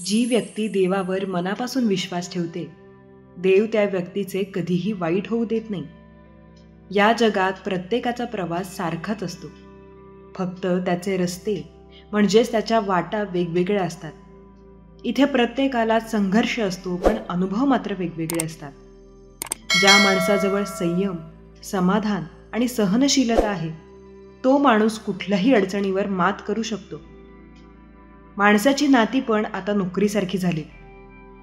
जी व्यक्ती देवावर मनापासून विश्वास ठेवते, देव त्या व्यक्तीचे कधीही वाईट होऊ देत नाही. या जगात प्रत्येकाचा प्रवास सारखाच असतो, फक्त त्याचे रस्ते म्हणजेच त्याच्या वाटा वेगवेगळ्या असतात. इथे प्रत्येकाला संघर्ष असतो, पण अनुभव मात्र वेगवेगळे असतात. ज्या माणसाजवळ संयम, समाधान आणि सहनशीलता आहे, तो माणूस कुठल्याही अडचणीवर मात करू शकतो. माणसाची नाती पण आता नोकरीसारखी झाली.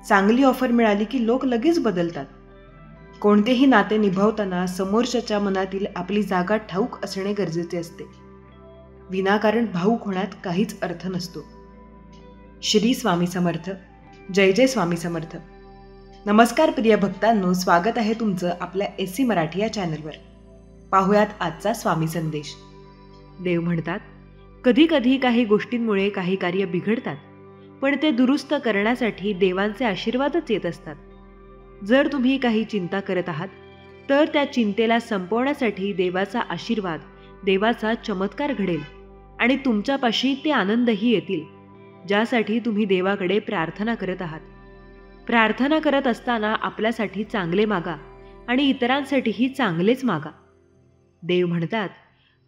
चांगली ऑफर मिळाली की लोक लगेच बदलतात. कोणतेही नाते निभावताना समोरच्याच्या मनातील आपली जागा ठाऊक असणे गरजेचे असते. विनाकारण भावूक होण्यात काहीच अर्थ नसतो. श्री स्वामी समर्थ. जय जय स्वामी समर्थ. नमस्कार प्रिय भक्तांनो, स्वागत आहे तुमचं आपल्या SC मराठी या चॅनलवर. पाहुयात आजचा स्वामी संदेश. देव म्हणतात, कधी कधी काही गोष्टींमुळे काही कार्य बिघडतात, पण ते दुरुस्त करण्यासाठी देवांचे आशीर्वादच येत असतात. जर तुम्ही काही चिंता करत आहात, तर त्या चिंतेला संपवण्यासाठी देवाचा आशीर्वाद, देवाचा चमत्कार घडेल आणि तुमच्यापाशी ते आनंदही येतील, ज्यासाठी तुम्ही देवाकडे प्रार्थना करत आहात. प्रार्थना करत असताना आपल्यासाठी चांगले मागा आणि इतरांसाठीही चांगलेच मागा. देव म्हणतात,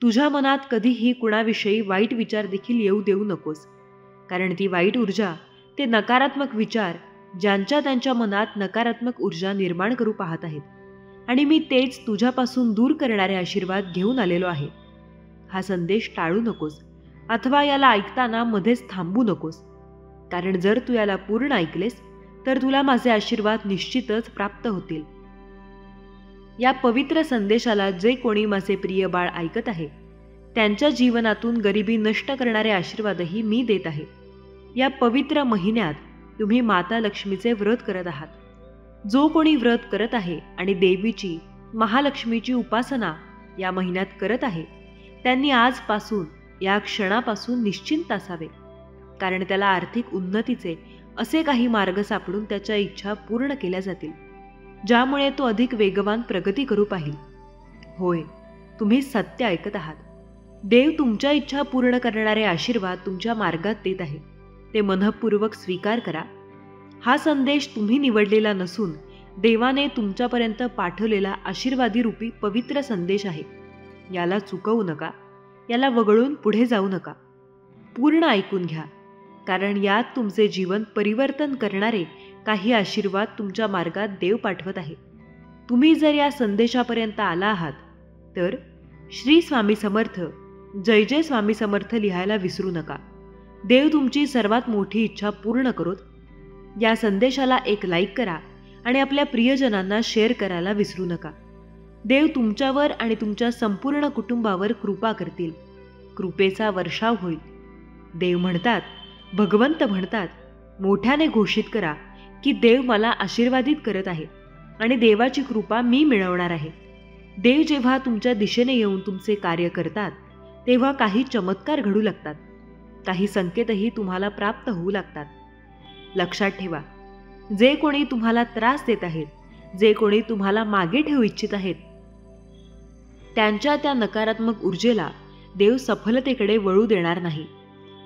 तुझ्या मनात कधीही कुणाविषयी वाईट विचार देखील येऊ देऊ नकोस, कारण ती वाईट ऊर्जा, ते नकारात्मक विचार ज्यांच्या त्यांच्या मनात नकारात्मक ऊर्जा निर्माण करू पाहत आहेत, आणि मी तेच तुझ्यापासून दूर करणारे आशीर्वाद घेऊन आलेलो आहे. हा संदेश टाळू नकोस अथवा याला ऐकताना मध्येच थांबू नकोस, कारण जर तू याला पूर्ण ऐकलेस तर तुला माझे आशीर्वाद निश्चितच प्राप्त होतील. या पवित्र संदेशाला जे कोणी माझे प्रिय बाळ ऐकत आहे, त्यांच्या जीवनातून गरिबी नष्ट करणारे आशीर्वादही मी देत आहे. या पवित्र महिन्यात तुम्ही माता लक्ष्मीचे व्रत करत आहात. जो कोणी व्रत करत आहे आणि देवीची, महालक्ष्मीची उपासना या महिन्यात करत आहे, त्यांनी आजपासून, या क्षणापासून निश्चिंत असावे, कारण त्याला आर्थिक उन्नतीचे असे काही मार्ग सापडून त्याच्या इच्छा पूर्ण केल्या जातील, ज्यामुळे तो अधिक वेगवान प्रगती करू पाहिल. होय, तुम्ही सत्य ऐकत आहात. देव तुमच्या इच्छा पूर्ण करणारे आशीर्वाद तुमच्या मार्गात देत आहे. ते मनःपूर्वक स्वीकार करा. हा संदेश तुम्ही निवडलेला नसून देवाने तुमच्यापर्यंत पाठवलेला आशीर्वादी रूपी पवित्र संदेश आहे. याला चुकवू नका, याला वगळून पुढे जाऊ नका. पूर्ण ऐकून घ्या, कारण यात तुमचे जीवन परिवर्तन करणारे काही आशीर्वाद तुमच्या मार्गात देव पाठवत आहे. तुम्ही जर या संदेशापर्यंत आला आहात तर श्री स्वामी समर्थ, जय जय स्वामी समर्थ लिहायला विसरू नका. देव तुमची सर्वात मोठी इच्छा पूर्ण करोत. या संदेशाला एक लाईक करा आणि आपल्या प्रियजनांना शेअर करायला विसरू नका. देव तुमच्यावर आणि तुमच्या संपूर्ण कुटुंबावर कृपा करतील. कृपेचा वर्षाव होईल. देव म्हणतात, भगवंत म्हणतात, मोठ्याने घोषित करा की देव मला आशीर्वादित करत आहे आणि देवाची कृपा मी मिळवणार आहे. देव जेव्हा तुमच्या दिशेने येऊन तुमचे कार्य करतात, तेव्हा काही चमत्कार घडू लागतात. काही संकेतही तुम्हाला प्राप्त होऊ लागतात. लक्षात ठेवा, जे कोणी तुम्हाला त्रास देत आहेत, जे कोणी तुम्हाला मागे ठेवू इच्छित आहेत, त्यांच्या त्या नकारात्मक ऊर्जेला देव सफलतेकडे वळू देणार नाही.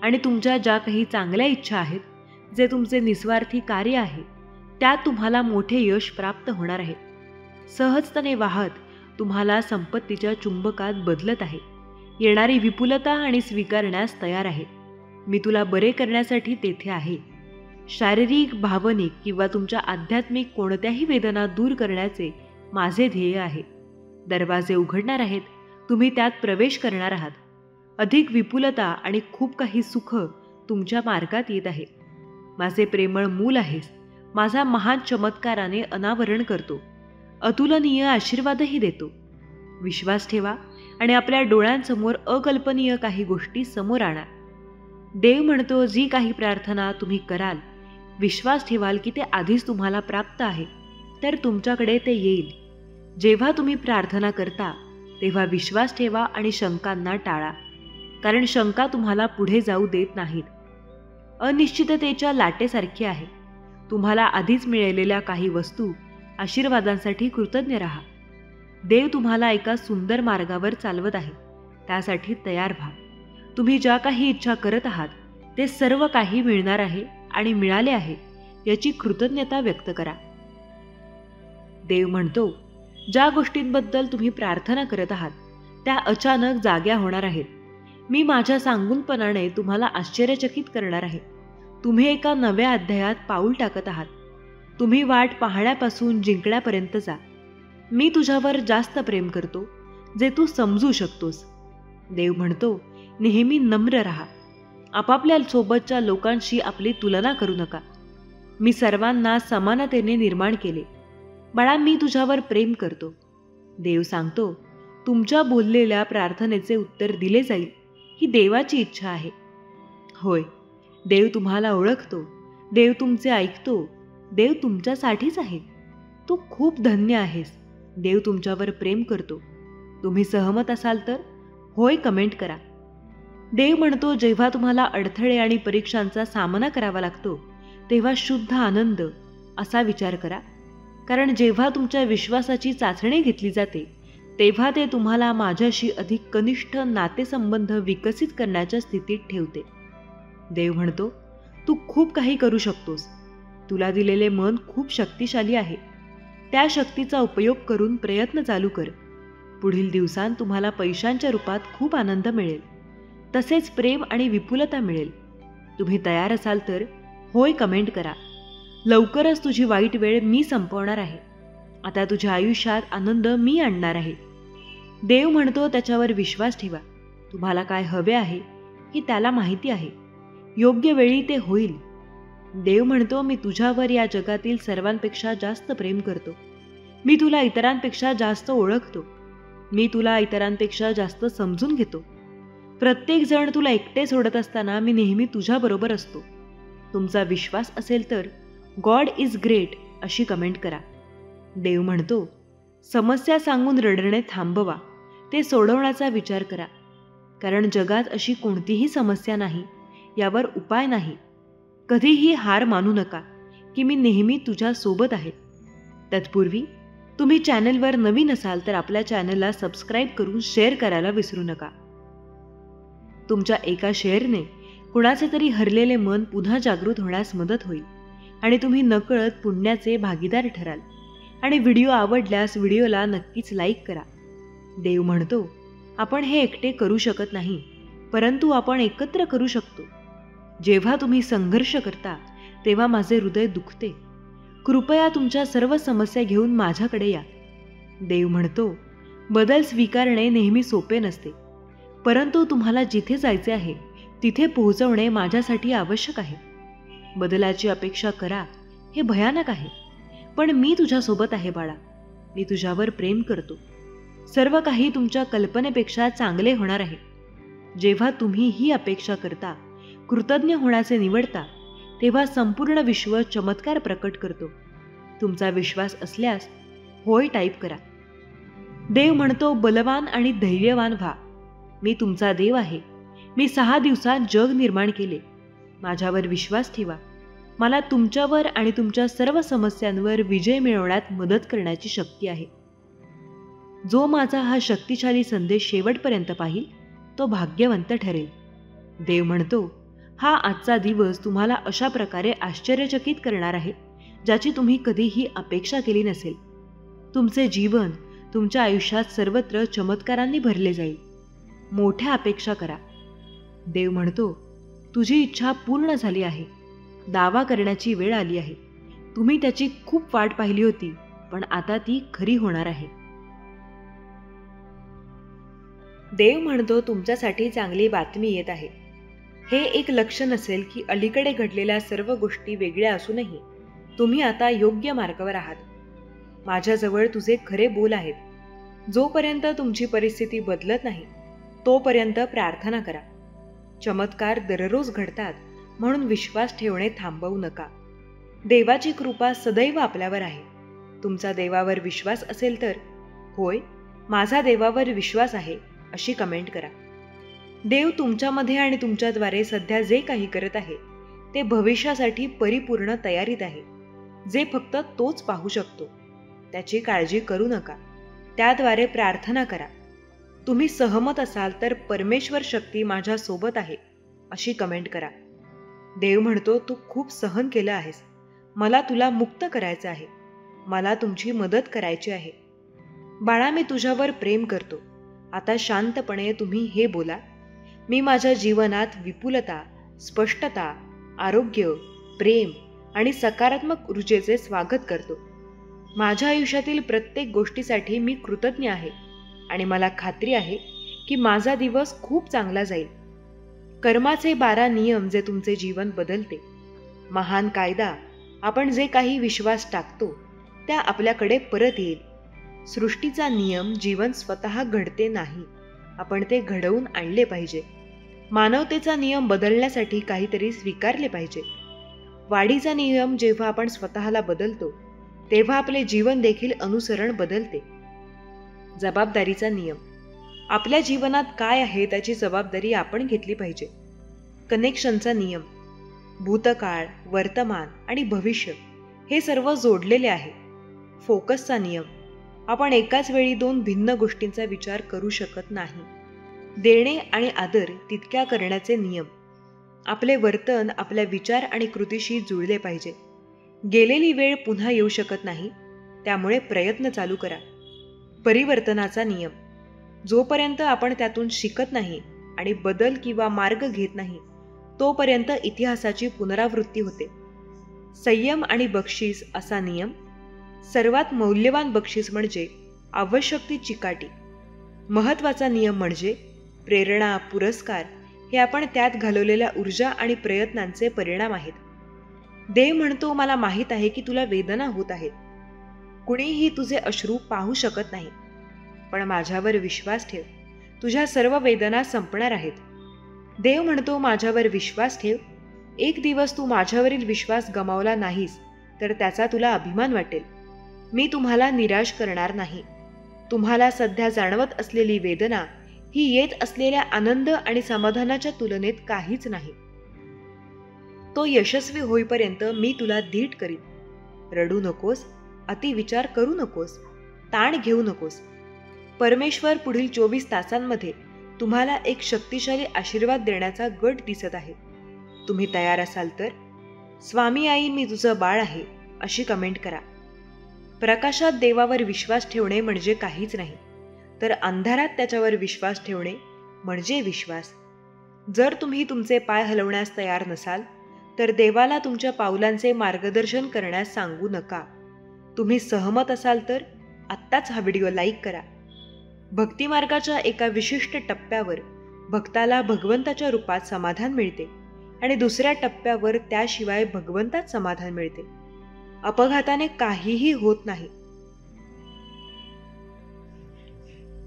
आणि तुमच्या ज्या काही चांगल्या इच्छा आहेत, जे तुमचे निस्वार्थी कार्य आहे, त्यात तुम्हाला मोठे यश प्राप्त होणार आहे. सहजतेने वाहत तुम्हाला संपत्तीच्या चुंबकात बदलत आहे. येणारी विपुलता आणि स्वीकारण्यास तयार आहे. मी तुला बरे करण्यासाठी तेथे आहे. शारीरिक, भावनिक किंवा तुमच्या आध्यात्मिक कोणत्याही वेदना दूर करण्याचे माझे ध्येय आहे. दरवाजे उघडणार आहेत, तुम्ही त्यात प्रवेश करणार आहात. अधिक विपुलता आणि खूप काही सुख तुमच्या मार्गात येत आहे. माझे प्रेमळ मूल आहेस. माझा महान चमत्काराने अनावरण करतो. अतुलनीय आशीर्वादही देतो. विश्वास ठेवा आणि आपल्या डोळ्यांसमोर अकल्पनीय काही गोष्टी समोर आणा. देव म्हणतो, जी काही प्रार्थना तुम्ही कराल, विश्वास ठेवाल की ते आधीच तुम्हाला प्राप्त आहे, तर तुमच्याकडे ते येईल. जेव्हा तुम्ही प्रार्थना करता, तेव्हा विश्वास ठेवा आणि शंकांना टाळा, कारण शंका तुम्हाला पुढे जाऊ देत नाहीत. अनिश्चिततेच्या लाटेसारखी आहे. तुम्हाला आधीच मिळालेल्या काही वस्तू, आशीर्वादांसाठी कृतज्ञ राहा. देव तुम्हाला एका सुंदर मार्गावर चालवत आहे. त्यासाठी तयार व्हा. तुम्ही ज्या काही इच्छा करत आहात, ते सर्व काही मिळणार आहे आणि मिळाले आहे याची कृतज्ञता व्यक्त करा. देव म्हणतो, ज्या गोष्टींबद्दल तुम्ही प्रार्थना करत आहात त्या अचानक जाग्या होणार आहेत. मी माझ्या सांगूनपणाने तुम्हाला आश्चर्यचकित करणार आहे. तुम्ही एका नव्या अध्यायात पाऊल टाकत आहात. तुम्ही वाट पाहण्यापासून जिंकण्यापर्यंत जा. मी तुझ्यावर जास्त प्रेम करतो जे तू समजू शकतोस. देव म्हणतो, नेहमी नम्र राहा. आपापल्या सोबतच्या लोकांशी आपली तुलना करू नका. मी सर्वांना समानतेने निर्माण केले. बाळा, मी तुझ्यावर प्रेम करतो. देव सांगतो, तुमच्या बोललेल्या प्रार्थनेचे उत्तर दिले जाईल ही देवाची इच्छा आहे. होय, देव तुम्हाला ओळखतो. देव तुमचे ऐकतो. देव तुमच्यासाठीच आहे. तू खूप धन्य आहेस. देव तुमच्यावर प्रेम करतो. तुम्ही सहमत असाल तर होय कमेंट करा. देव म्हणतो, जेव्हा तुम्हाला अडथळे आणि परीक्षांचा सामना करावा लागतो तेव्हा शुद्ध आनंद असा विचार करा. कारण जेव्हा तुमच्या विश्वासाची चाचणी घेतली जाते तेव्हा ते तुम्हाला माझ्याशी अधिक कनिष्ठ नातेसंबंध विकसित करण्याच्या स्थितीत ठेवते. देव म्हणतो, तू खूप काही करू शकतोस. तुला दिलेले मन खूप शक्तिशाली आहे. त्या शक्तीचा उपयोग करून प्रयत्न चालू कर. पुढील दिवसांत तुम्हाला पैशांच्या रूपात खूप आनंद मिळेल. तसेच प्रेम आणि विपुलता मिळेल. तुम्ही तयार असाल तर होय कमेंट करा. लवकरच तुझी वाईट वेळ मी संपवणार आहे. आता तुझ्या आयुष्यात आनंद मी आणणार आहे. देव म्हणतो, त्याच्यावर विश्वास ठेवा. तुम्हाला काय हवे आहे हे त्याला माहिती आहे. योग्य वेळी ते होईल. देव म्हणतो, मी तुझ्यावर या जगातील सर्वांपेक्षा जास्त प्रेम करतो. मी तुला इतरांपेक्षा जास्त ओळखतो. मी तुला इतरांपेक्षा जास्त समजून घेतो. प्रत्येक जण तुला एकटे सोडत असताना मी नेहमी तुझ्याबरोबर असतो. तुमचा विश्वास असेल तर गॉड इज ग्रेट अशी कमेंट करा. देव म्हणतो, समस्या सांगून रडणे थांबवा. ते सोडवण्याचा विचार करा. कारण जगात अशी कोणतीही समस्या नाही, यावर उपाय नाही. कधीही हार मानू नका की मी नेहमी तुझ्या सोबत आहे. तत्पूर्वी तुम्ही चॅनलवर नवीन असाल तर आपल्या चॅनलला सबस्क्राईब करून शेअर करायला विसरू नका. तुमच्या एका शेअरने कुणाचे तरी हरलेले मन पुन्हा जागृत होण्यास मदत होईल आणि तुम्ही नकळत पुण्याचे भागीदार ठराल. आणि व्हिडिओ आवडल्यास व्हिडिओला नक्कीच लाईक करा. देव म्हणतो, आपण हे एकटे करू शकत नाही, परंतु आपण एकत्र करू शकतो. जेव्हा तुम्ही संघर्ष करता तेव्हा माझे हृदय दुखते. कृपया तुमच्या सर्व समस्या घेऊन माझ्याकडे या. देव म्हणतो, बदल स्वीकारणे नेहमी सोपे नसते, परंतु तुम्हाला जिथे जायचे आहे तिथे पोहोचवणे माझ्यासाठी आवश्यक आहे. बदलाची अपेक्षा करा हे भयानक आहे, पण मी तुझ्यासोबत आहे बाळा. मी तुझ्यावर प्रेम करतो. सर्व काही तुमच्या कल्पनेपेक्षा चांगले होणार आहे. जेव्हा तुम्ही ही अपेक्षा करता, कृतज्ञ होण्याचे निवडता, तेव्हा संपूर्ण विश्व चमत्कार प्रकट करतो. तुमचा विश्वास असल्यास होय टाईप करा. देव म्हणतो, बलवान आणि धैर्यवान व्हा. मी तुमचा देव आहे. मी 6 दिवसात जग निर्माण केले. माझ्यावर विश्वास ठेवा. मला तुमच्यावर आणि तुमच्या सर्व समस्यांवर विजय मिळवण्यात मदत करण्याची शक्ती आहे. जो माझा हा शक्तिशाली संदेश शेवटपर्यंत पाहिल तो भाग्यवंत ठरेल. देव म्हणतो, हा आजचा दिवस तुम्हाला अशा प्रकारे आश्चर्यचकित करणार आहे ज्याची तुम्ही कधीही अपेक्षा केली नसेल. तुमचे जीवन, तुमच्या आयुष्यात सर्वत्र चमत्कारांनी भरले जाईल. मोठ्या अपेक्षा करा. देव म्हणतो, तुझी इच्छा पूर्ण झाली आहे. दावा करण्याची वेळ आली आहे. तुम्ही त्याची खूप वाट पाहिली होती, पण आता ती खरी होणार आहे. देव म्हणतो, तुमच्यासाठी चांगली बातमी येत आहे. हे एक लक्षण नसेल की अलीकडे घडलेल्या सर्व गोष्टी वेगळ्या असूनही तुम्ही आता योग्य मार्गावर आहात. माझ्याजवळ तुझे खरे बोल आहेत. जोपर्यंत तुमची परिस्थिती बदलत नाही तोपर्यंत प्रार्थना करा. चमत्कार दररोज घडतात, म्हणून विश्वास ठेवणे थांबवू नका. देवाची कृपा सदैव आपल्यावर आहे. तुमचा देवावर विश्वास असेल तर होय, माझा देवावर विश्वास आहे अशी कमेंट करा. देव तुमच्यामध्ये आणि तुमच्याद्वारे सध्या जे काही करत आहे ते भविष्यासाठी परिपूर्ण तयारीत आहे, जे फक्त तोच पाहू शकतो. त्याची काळजी करू नका. त्याद्वारे प्रार्थना करा. तुम्ही सहमत असाल तर परमेश्वर शक्ती माझ्या सोबत आहे अशी कमेंट करा. देव म्हणतो, तू खूप सहन केलं आहेस, मला तुला मुक्त करायचं आहे, मला तुमची मदत करायची आहे. बाळा, मी तुझ्यावर प्रेम करतो. आता शांतपणे तुम्ही हे बोला, मी माझ्या जीवनात विपुलता, स्पष्टता, आरोग्य, प्रेम आणि सकारात्मक ऊर्जेचे स्वागत करतो. माझ्या आयुष्यातील प्रत्येक गोष्टीसाठी मी कृतज्ञ आहे आणि मला खात्री आहे की माझा दिवस खूप चांगला जाईल. कर्माचे 12 नियम जे तुमचे जीवन बदलते. महान कायदा, आपण जे काही विश्वास टाकतो त्या आपल्याकडे परत येईल. सृष्टीचा नियम, जीवन स्वतः घडते नाही, आपण ते घडवून आणले पाहिजे. मानवतेचा नियम बदलण्यासाठी काहीतरी स्वीकारले पाहिजे. वाढीचा नियम, जेव्हा आपण स्वतःला बदलतो तेव्हा आपले जीवन देखील अनुसरण बदलते. जबाबदारीचा नियम, आपल्या जीवनात काय आहे त्याची जबाबदारी आपण घेतली पाहिजे. कनेक्शनचा नियम, भूतकाळ, वर्तमान आणि भविष्य हे सर्व जोडलेले आहे. फोकसचा नियम, आपण एकाच वेळी 2 भिन्न गोष्टींचा विचार करू शकत नाही. देणे आणि आदर तितक्या करण्याचे नियम, आपले वर्तन आपल्या विचार आणि कृतीशी जुळले पाहिजे. गेलेली वेळ पुन्हा येऊ शकत नाही, त्यामुळे प्रयत्न चालू करा. परिवर्तनाचा नियम, जोपर्यंत आपण त्यातून शिकत नाही आणि बदल किंवा मार्ग घेत नाही तोपर्यंत इतिहासाची पुनरावृत्ती होते. संयम आणि बक्षीस असा नियम, सर्वात मौल्यवान बक्षीस म्हणजे आवश्यक ती चिकाटी. महत्त्वाचा नियम म्हणजे प्रेरणा, पुरस्कार हे आपण त्यात घालवलेल्या ऊर्जा आणि प्रयत्नांचे परिणाम आहेत. देव म्हणतो, मला माहीत आहे की तुला वेदना होत आहेत. कुणीही तुझे अश्रू पाहू शकत नाही, पण माझ्यावर विश्वास ठेव, तुझ्या सर्व वेदना संपणार आहेत. देव म्हणतो, माझ्यावर विश्वास ठेव. एक दिवस तू माझ्यावरील विश्वास गमावला नाहीस तर त्याचा तुला अभिमान वाटेल. मी तुम्हाला निराश करणार नाही. तुम्हाला सध्या जाणवत असलेली वेदना ही येत असलेल्या आनंद आणि समाधानाच्या तुलनेत काहीच नाही. तो यशस्वी होईपर्यंत मी तुला धीट करीन. रडू नकोस, अतिविचार करू नकोस, ताण घेऊ नकोस. परमेश्वर पुढील 24 तासांमध्ये तुम्हाला एक शक्तिशाली आशीर्वाद देण्याचा गट दिसत आहे. तुम्ही तयार असाल तर स्वामी आई, मी तुझं बाळ आहे अशी कमेंट करा. प्रकाशात देवावर विश्वास ठेवणे म्हणजे काहीच नाही, तर अंधारात त्याच्यावर विश्वास ठेवणे म्हणजे विश्वास. जर तुम्ही तुमचे पाय हलवण्यास तयार नसाल तर देवाला तुमच्या पावलांचे मार्गदर्शन करण्यास सांगू नका. तुम्ही सहमत असाल तर आत्ताच हा व्हिडिओ लाईक करा. भक्तिमार्गाच्या एका विशिष्ट टप्प्यावर भक्ताला भगवंताच्या रूपात समाधान मिळते आणि दुसऱ्या टप्प्यावर त्याशिवाय भगवंतात समाधान मिळते. अपघाताने काहीही होत नाही.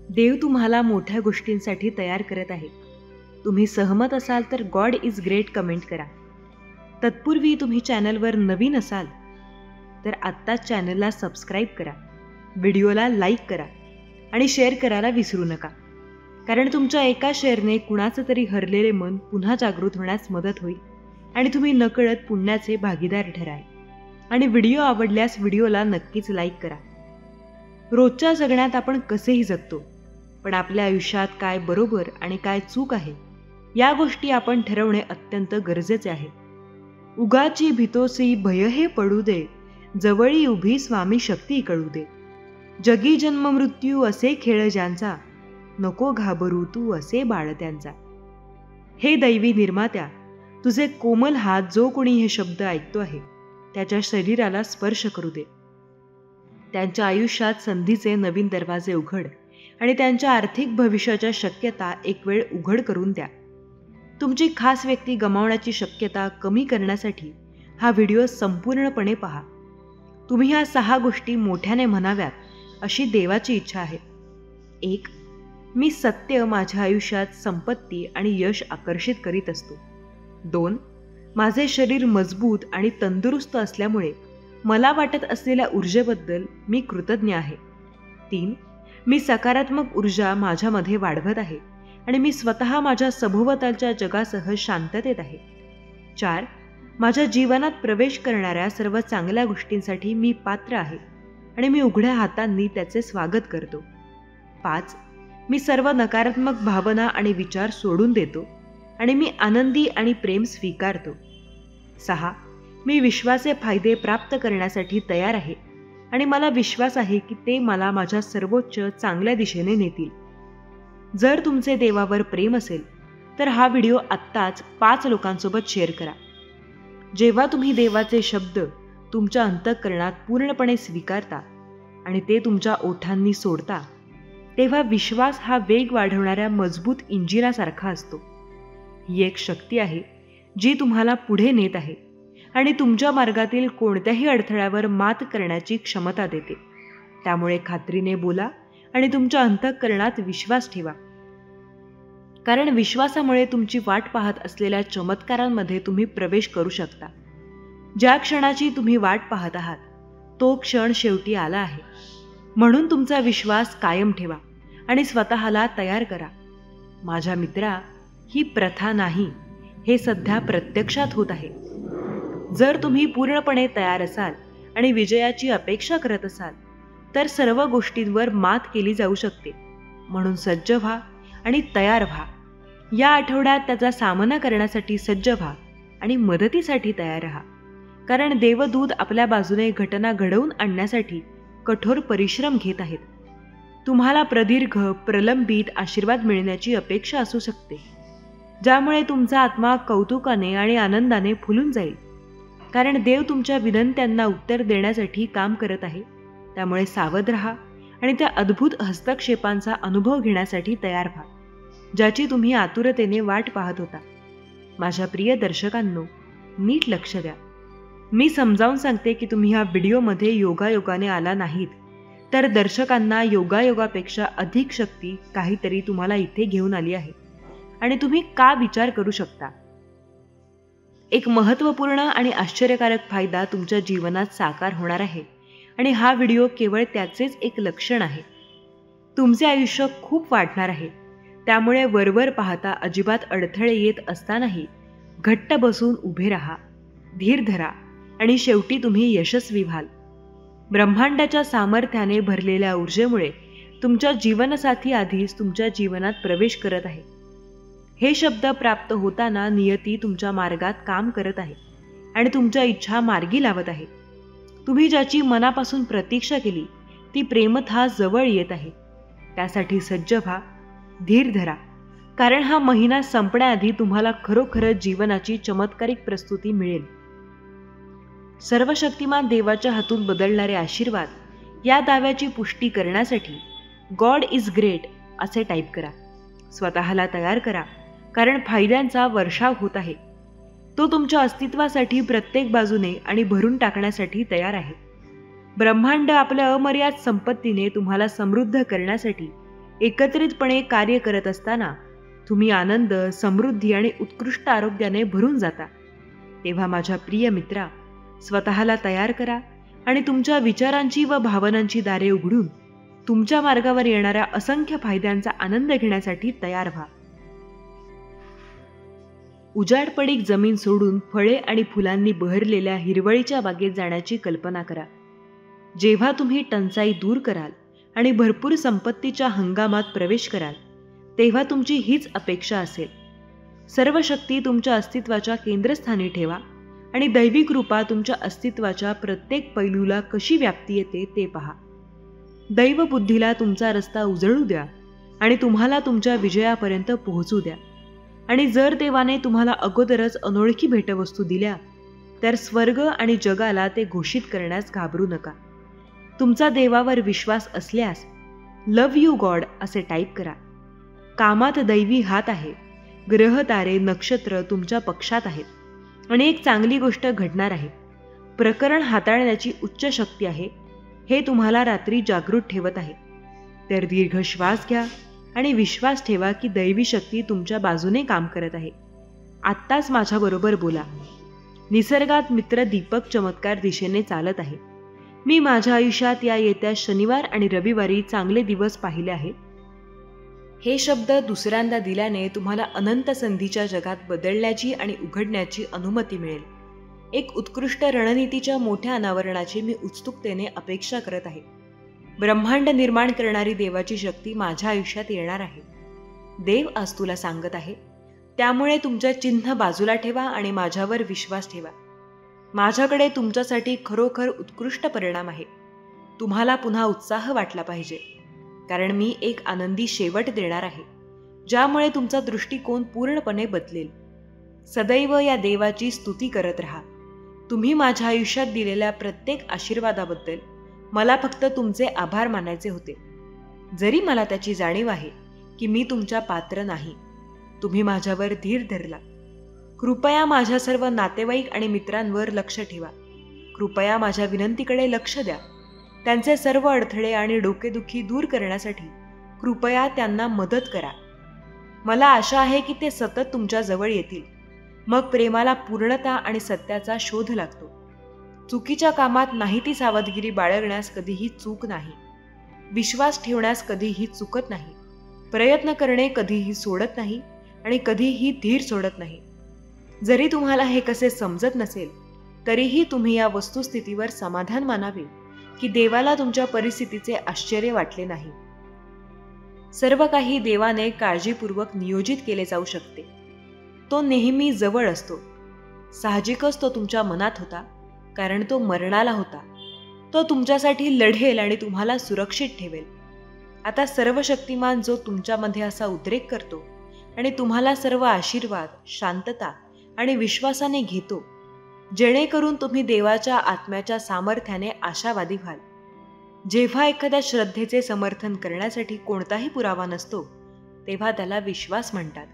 देव तुम्हाला मोठ्या गोष्टींसाठी तयार करत आहे. तुम्ही सहमत असाल तर गॉड इज ग्रेट कमेंट करा. तत्पूर्वी तुम्ही चॅनलवर नवीन असाल तर आत्ताच चॅनलला सबस्क्राईब करा, व्हिडिओला लाईक करा आणि शेअर करायला विसरू नका. कारण तुमच्या एका शेअरने कुणाचं तरी हरलेले मन पुन्हा जागृत होण्यास मदत होईल आणि तुम्ही नकळत पुण्याचे भागीदार ठराल. आणि व्हिडिओ आवडल्यास व्हिडिओला नक्कीच लाईक करा. रोजच्या जगण्यात आपण कसेही जगतो, पण आपल्या आयुष्यात काय बरोबर आणि काय चूक आहे या गोष्टी आपण ठरवणे अत्यंत गरजेचे आहे. उगाची भीतोसी भय हे पडू दे, जवळी उभी स्वामी शक्ती कळू दे. जगी जन्म मृत्यू असे खेळ ज्यांचा, नको घाबरू तू असे बाळ त्यांचा. हे दैवी निर्मात्या, तुझे कोमल हात जो कोणी हे शब्द ऐकतो आहे त्याच्या शरीराला स्पर्श करू दे. त्यांच्या आयुष्यात संधीचे नवीन दरवाजे उघड आणि त्यांच्या आर्थिक भविष्याच्या शक्यता एक वेळ उघड करून द्या. तुमची खास व्यक्ती गमावण्याची शक्यता कमी करण्यासाठी हा व्हिडिओ संपूर्णपणे पहा. तुम्ही ह्या 6 गोष्टी मोठ्याने म्हणाव्यात अशी देवाची इच्छा आहे. 1. मी सत्य माझ्या आयुष्यात संपत्ती आणि यश आकर्षित करीत असतो. 2. माझे शरीर मजबूत आणि तंदुरुस्त असल्यामुळे मला वाटत असलेल्या ऊर्जेबद्दल मी कृतज्ञ आहे. 3. मी सकारात्मक ऊर्जा माझ्यामध्ये वाढवत आहे आणि मी स्वतः माझ्या सभोवतालच्या जगासह शांततेत आहे. 4. माझ्या जीवनात प्रवेश करणाऱ्या सर्व चांगल्या गोष्टींसाठी मी पात्र आहे आणि मी उघड्या हातांनी त्याचे स्वागत करतो. 5. मी सर्व नकारात्मक भावना आणि विचार सोडून देतो आणि मी आनंदी आणि प्रेम स्वीकारतो. 6. मी विश्वाचे फायदे प्राप्त करण्यासाठी तयार आहे आणि मला विश्वास आहे की ते मला माझ्या सर्वोच्च चांगल्या दिशेने नेतील. जर तुमचे देवावर प्रेम असेल तर हा व्हिडिओ आत्ताच 5 लोकांसोबत शेअर करा. जेव्हा तुम्ही देवाचे शब्द तुमच्या अंतःकरणात पूर्णपणे स्वीकारता आणि ते तुमच्या ओठांनी सोडता, तेव्हा विश्वास हा वेग वाढवणाऱ्या मजबूत इंजिनासारखा असतो. ही एक शक्ती आहे जी तुम्हाला पुढे नेत आहे आणि तुमच्या मार्गातील कोणत्याही अडथळ्यावर मात करण्याची क्षमता देते. त्यामुळे खात्रीने बोला आणि तुमच्या अंतःकरणात विश्वास ठेवा, कारण विश्वासामुळे तुमची वाट पाहत असलेल्या चमत्कारांमध्ये तुम्ही प्रवेश करू शकता. ज्या क्षणाची तुम्ही वाट पाहत आहात तो क्षण शेवटी आला आहे. म्हणून तुमचा विश्वास कायम ठेवा आणि स्वतःला तयार करा. माझ्या मित्रा, ही प्रथा नाही, हे सध्या प्रत्यक्षात होत आहे. जर तुम्ही पूर्णपणे तयार असाल आणि विजयाची अपेक्षा करत असाल तर सर्व गोष्टींवर मात केली जाऊ शकते. म्हणून सज्ज व्हा आणि तयार व्हा. या आठवड्यात त्याचा सामना करण्यासाठी सज्ज व्हा आणि मदतीसाठी तयार राहा, कारण देवदूत आपल्या बाजूने घटना घडवून आणण्यासाठी कठोर परिश्रम घेत आहेत. तुम्हाला प्रदीर्घ प्रलंबित आशीर्वाद मिळण्याची अपेक्षा असू शकते, ज्यामुळे तुमचा आत्मा कौतुकाने आणि आनंदाने फुलून जाईल, कारण देव तुमच्या विनंत्यांना उत्तर देण्यासाठी काम करत आहे. त्यामुळे सावध राहा आणि त्या अद्भुत हस्तक्षेपांचा अनुभव घेण्यासाठी तयार व्हा, ज्याची तुम्ही आतुरतेने वाट पाहत होता. माझ्या प्रिय दर्शकांनो, नीट लक्ष द्या. मी समजावून सांगते की तुम्ही ह्या व्हिडिओमध्ये योगायोगाने आला नाहीत, तर दर्शकांना योगायोगापेक्षा अधिक शक्ती काहीतरी तुम्हाला इथे घेऊन आली आहे आणि तुम्ही का विचार करू शकता. एक महत्त्वपूर्ण आणि आश्चर्यकारक फायदा तुमच्या जीवनात साकार होणार आहे आणि हा व्हिडिओ केवळ त्याचेच एक लक्षण आहे. तुमचे आयुष्य खूप वाढणार आहे. त्यामुळे वरवर पाहता अजिबात अडथळे येत असतानाही घट्ट बसून उभे राहा, धीर धरा आणि शेवटी तुम्ही यशस्वी व्हाल. ब्रह्मांडाच्या सामर्थ्याने भरलेल्या ऊर्जेमुळे तुमच्या जीवनसाथी आधीच तुमच्या जीवनात प्रवेश करत आहे. हे शब्द प्राप्त होताना नियती तुमच्या मार्गात काम करत आहे आणि तुमच्या इच्छा मार्गी लावत आहे. तुम्ही ज्याची मनापासून प्रतीक्षा केली ती प्रेमतः जवळ येत आहे. त्यासाठी सज्ज व्हा, धीर धरा, कारण हा महिना संपण्याआधी तुम्हाला खरोखरच जीवनाची चमत्कारिक प्रस्तुती मिळेल. सर्वशक्तिमान देवाच्या हातून बदलणारे आशीर्वाद या दाव्याची पुष्टी करण्यासाठी गॉड इज ग्रेट असे टाईप करा. स्वतःला तयार करा, कारण फायद्यांचा वर्षाव होत आहे. तो तुमच्या अस्तित्वासाठी प्रत्येक बाजूने आणि भरून टाकण्यासाठी तयार आहे. ब्रह्मांड आपल्या अमर्याद संपत्तीने तुम्हाला समृद्ध करण्यासाठी एकत्रितपणे कार्य करत असताना तुम्ही आनंद, समृद्धी आणि उत्कृष्ट आरोग्याने भरून जाता. तेव्हा माझ्या प्रिय मित्रा, स्वतःला तयार करा आणि तुमच्या विचारांची व भावनांची दारे उघडून तुमच्या मार्गावर येणाऱ्या असंख्य फायद्यांचा आनंद घेण्यासाठी तयार व्हा. उजाडपडीक जमीन सोडून फळे आणि फुलांनी बहरलेल्या हिरवळीच्या बागेत जाण्याची कल्पना करा. जेव्हा तुम्ही टंचाई दूर कराल आणि भरपूर संपत्तीच्या हंगामात प्रवेश कराल, तेव्हा तुमची हीच अपेक्षा असेल. सर्व शक्ती तुमच्या अस्तित्वाच्या केंद्रस्थानी ठेवा आणि दैवी कृपा तुमच्या अस्तित्वाच्या प्रत्येक पैलूला कशी व्याप्ती येते ते पहा. दैव बुद्धीला तुमचा रस्ता उजळू द्या आणि तुम्हाला तुमच्या विजयापर्यंत पोहोचू द्या. आणि जर देवाने तुम्हाला अगोदरच अनोळखी भेटवस्तू दिल्या तर स्वर्ग आणि जगाला ते घोषित करण्यास घाबरू नका. तुमचा देवावर विश्वास असल्यास लव्ह यू गॉड असे टाईप करा. कामात दैवी हात आहे. ग्रह, तारे, नक्षत्र तुमच्या पक्षात आहेत आणि एक चांगली गोष्ट घडणार आहे. प्रकरण हाताळण्याची उच्च शक्ती आहे. हे तुम्हाला रात्री जागृत ठेवत आहे. तर दीर्घ श्वास घ्या आणि विश्वास ठेवा की दैवी शक्ती तुमच्या बाजूने काम करत आहे. आत्ताच माझ्याबरोबर बोला. निसर्गात मित्र दीपक चमत्कार दिशेने चालत आहे. मी माझ्या आयुष्यात या येत्या शनिवार आणि रविवारी चांगले दिवस पाहिले आहेत. हे शब्द दुसऱ्यांदा दिल्याने तुम्हाला अनंत संधीच्या जगात बदलण्याची आणि उघडण्याची अनुमती मिळेल. एक उत्कृष्ट रणनीतीच्या मोठ्या अनावरणाची मी उत्सुकतेने अपेक्षा करत आहे. ब्रह्मांड निर्माण करणारी देवाची शक्ती माझ्या आयुष्यात येणार आहे. देव आज तुला सांगत आहे. त्यामुळे तुमच्या चिन्ह बाजूला ठेवा आणि माझ्यावर विश्वास ठेवा. माझ्याकडे तुमच्यासाठी खरोखर उत्कृष्ट परिणाम आहे. तुम्हाला पुन्हा उत्साह वाटला पाहिजे, कारण मी एक आनंदी शेवट देणार आहे, ज्यामुळे तुमचा दृष्टिकोन पूर्णपणे बदलेल. सदैव या देवाची स्तुती करत राहा. तुम्ही माझ्या आयुष्यात दिलेल्या प्रत्येक आशीर्वादाबद्दल मला फक्त तुमचे आभार मानायचे होते. जरी मला त्याची जाणीव आहे की मी तुमच्या पात्र नाही, तुम्ही माझ्यावर धीर धरला. कृपया माझ्या सर्व नातेवाईक आणि मित्रांवर लक्ष ठेवा. कृपया माझ्या विनंतीकडे लक्ष द्या. त्यांचे सर्व अडथळे आणि डोकेदुखी दूर करण्यासाठी कृपया त्यांना मदत करा. मला आशा आहे की ते सतत तुमच्या जवळ येतील. मग प्रेमाला पूर्णता आणि सत्याचा शोध लागतो. चुकीच्या कामात नाही ती सावधगिरी बाळगण्यास कधीही चूक नाही. विश्वास ठेवण्यास कधीही चुकत नाही. प्रयत्न करणे कधीही सोडत नाही आणि कधीही धीर सोडत नाही. जरी तुम्हाला हे कसे समजत नसेल, तरीही तुम्ही या वस्तुस्थितीवर समाधान मानावे की देवाला तुमच्या परिस्थितीचे आश्चर्य वाटले नाही. सर्व काही देवाने काळजीपूर्वक नियोजित केले जाऊ शकते. तो नेहमी जवळ असतो. साहजिकच तो तुमच्या मनात होता, कारण तो मरणाला होता. तो तुमच्यासाठी लढेल आणि तुम्हाला सुरक्षित ठेवेल. आता सर्व शक्तिमान जो तुमच्यामध्ये असा उद्रेक करतो आणि तुम्हाला सर्व आशीर्वाद, शांतता आणि विश्वासाने घेतो, जेणेकरून तुम्ही देवाच्या आत्म्याच्या सामर्थ्याने आशावादी व्हाल. जेव्हा एखाद्या श्रद्धेचे समर्थन करण्यासाठी कोणताही पुरावा नसतो, तेव्हा त्याला विश्वास म्हणतात.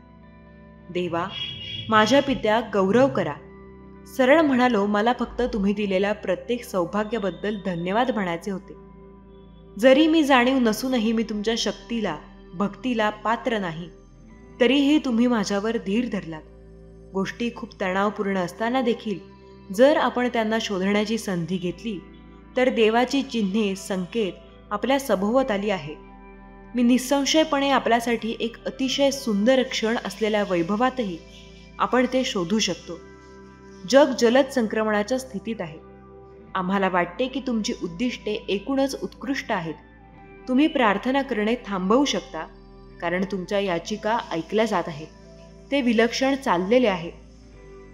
देवा, माझ्या पित्या, गौरव करा. सरळ म्हणालो, मला फक्त तुम्ही दिलेल्या प्रत्येक सौभाग्याबद्दल धन्यवाद म्हणायचे होते. जरी मी जाणीव नसूनही मी तुमच्या शक्तीला, भक्तीला पात्र नाही, तरीही तुम्ही माझ्यावर धीर धरलात. गोष्टी खूप तणावपूर्ण असताना देखील जर आपण त्यांना शोधण्याची संधी घेतली, तर देवाची चिन्हे, संकेत आपल्या सभोवत आहे. मी निसंशयपणे आपल्यासाठी एक अतिशय सुंदर क्षण असलेल्या वैभवातही आपण ते शोधू शकतो. जग जलद संक्रमणाच्या स्थितीत आहे. आम्हाला वाटते की तुमची उद्दिष्टे एकूणच उत्कृष्ट आहेत. तुम्ही प्रार्थना करणे थांबवू शकता, कारण तुमच्या याचिका ऐकल्या जात आहेत. ते विलक्षण चाललेले आहे.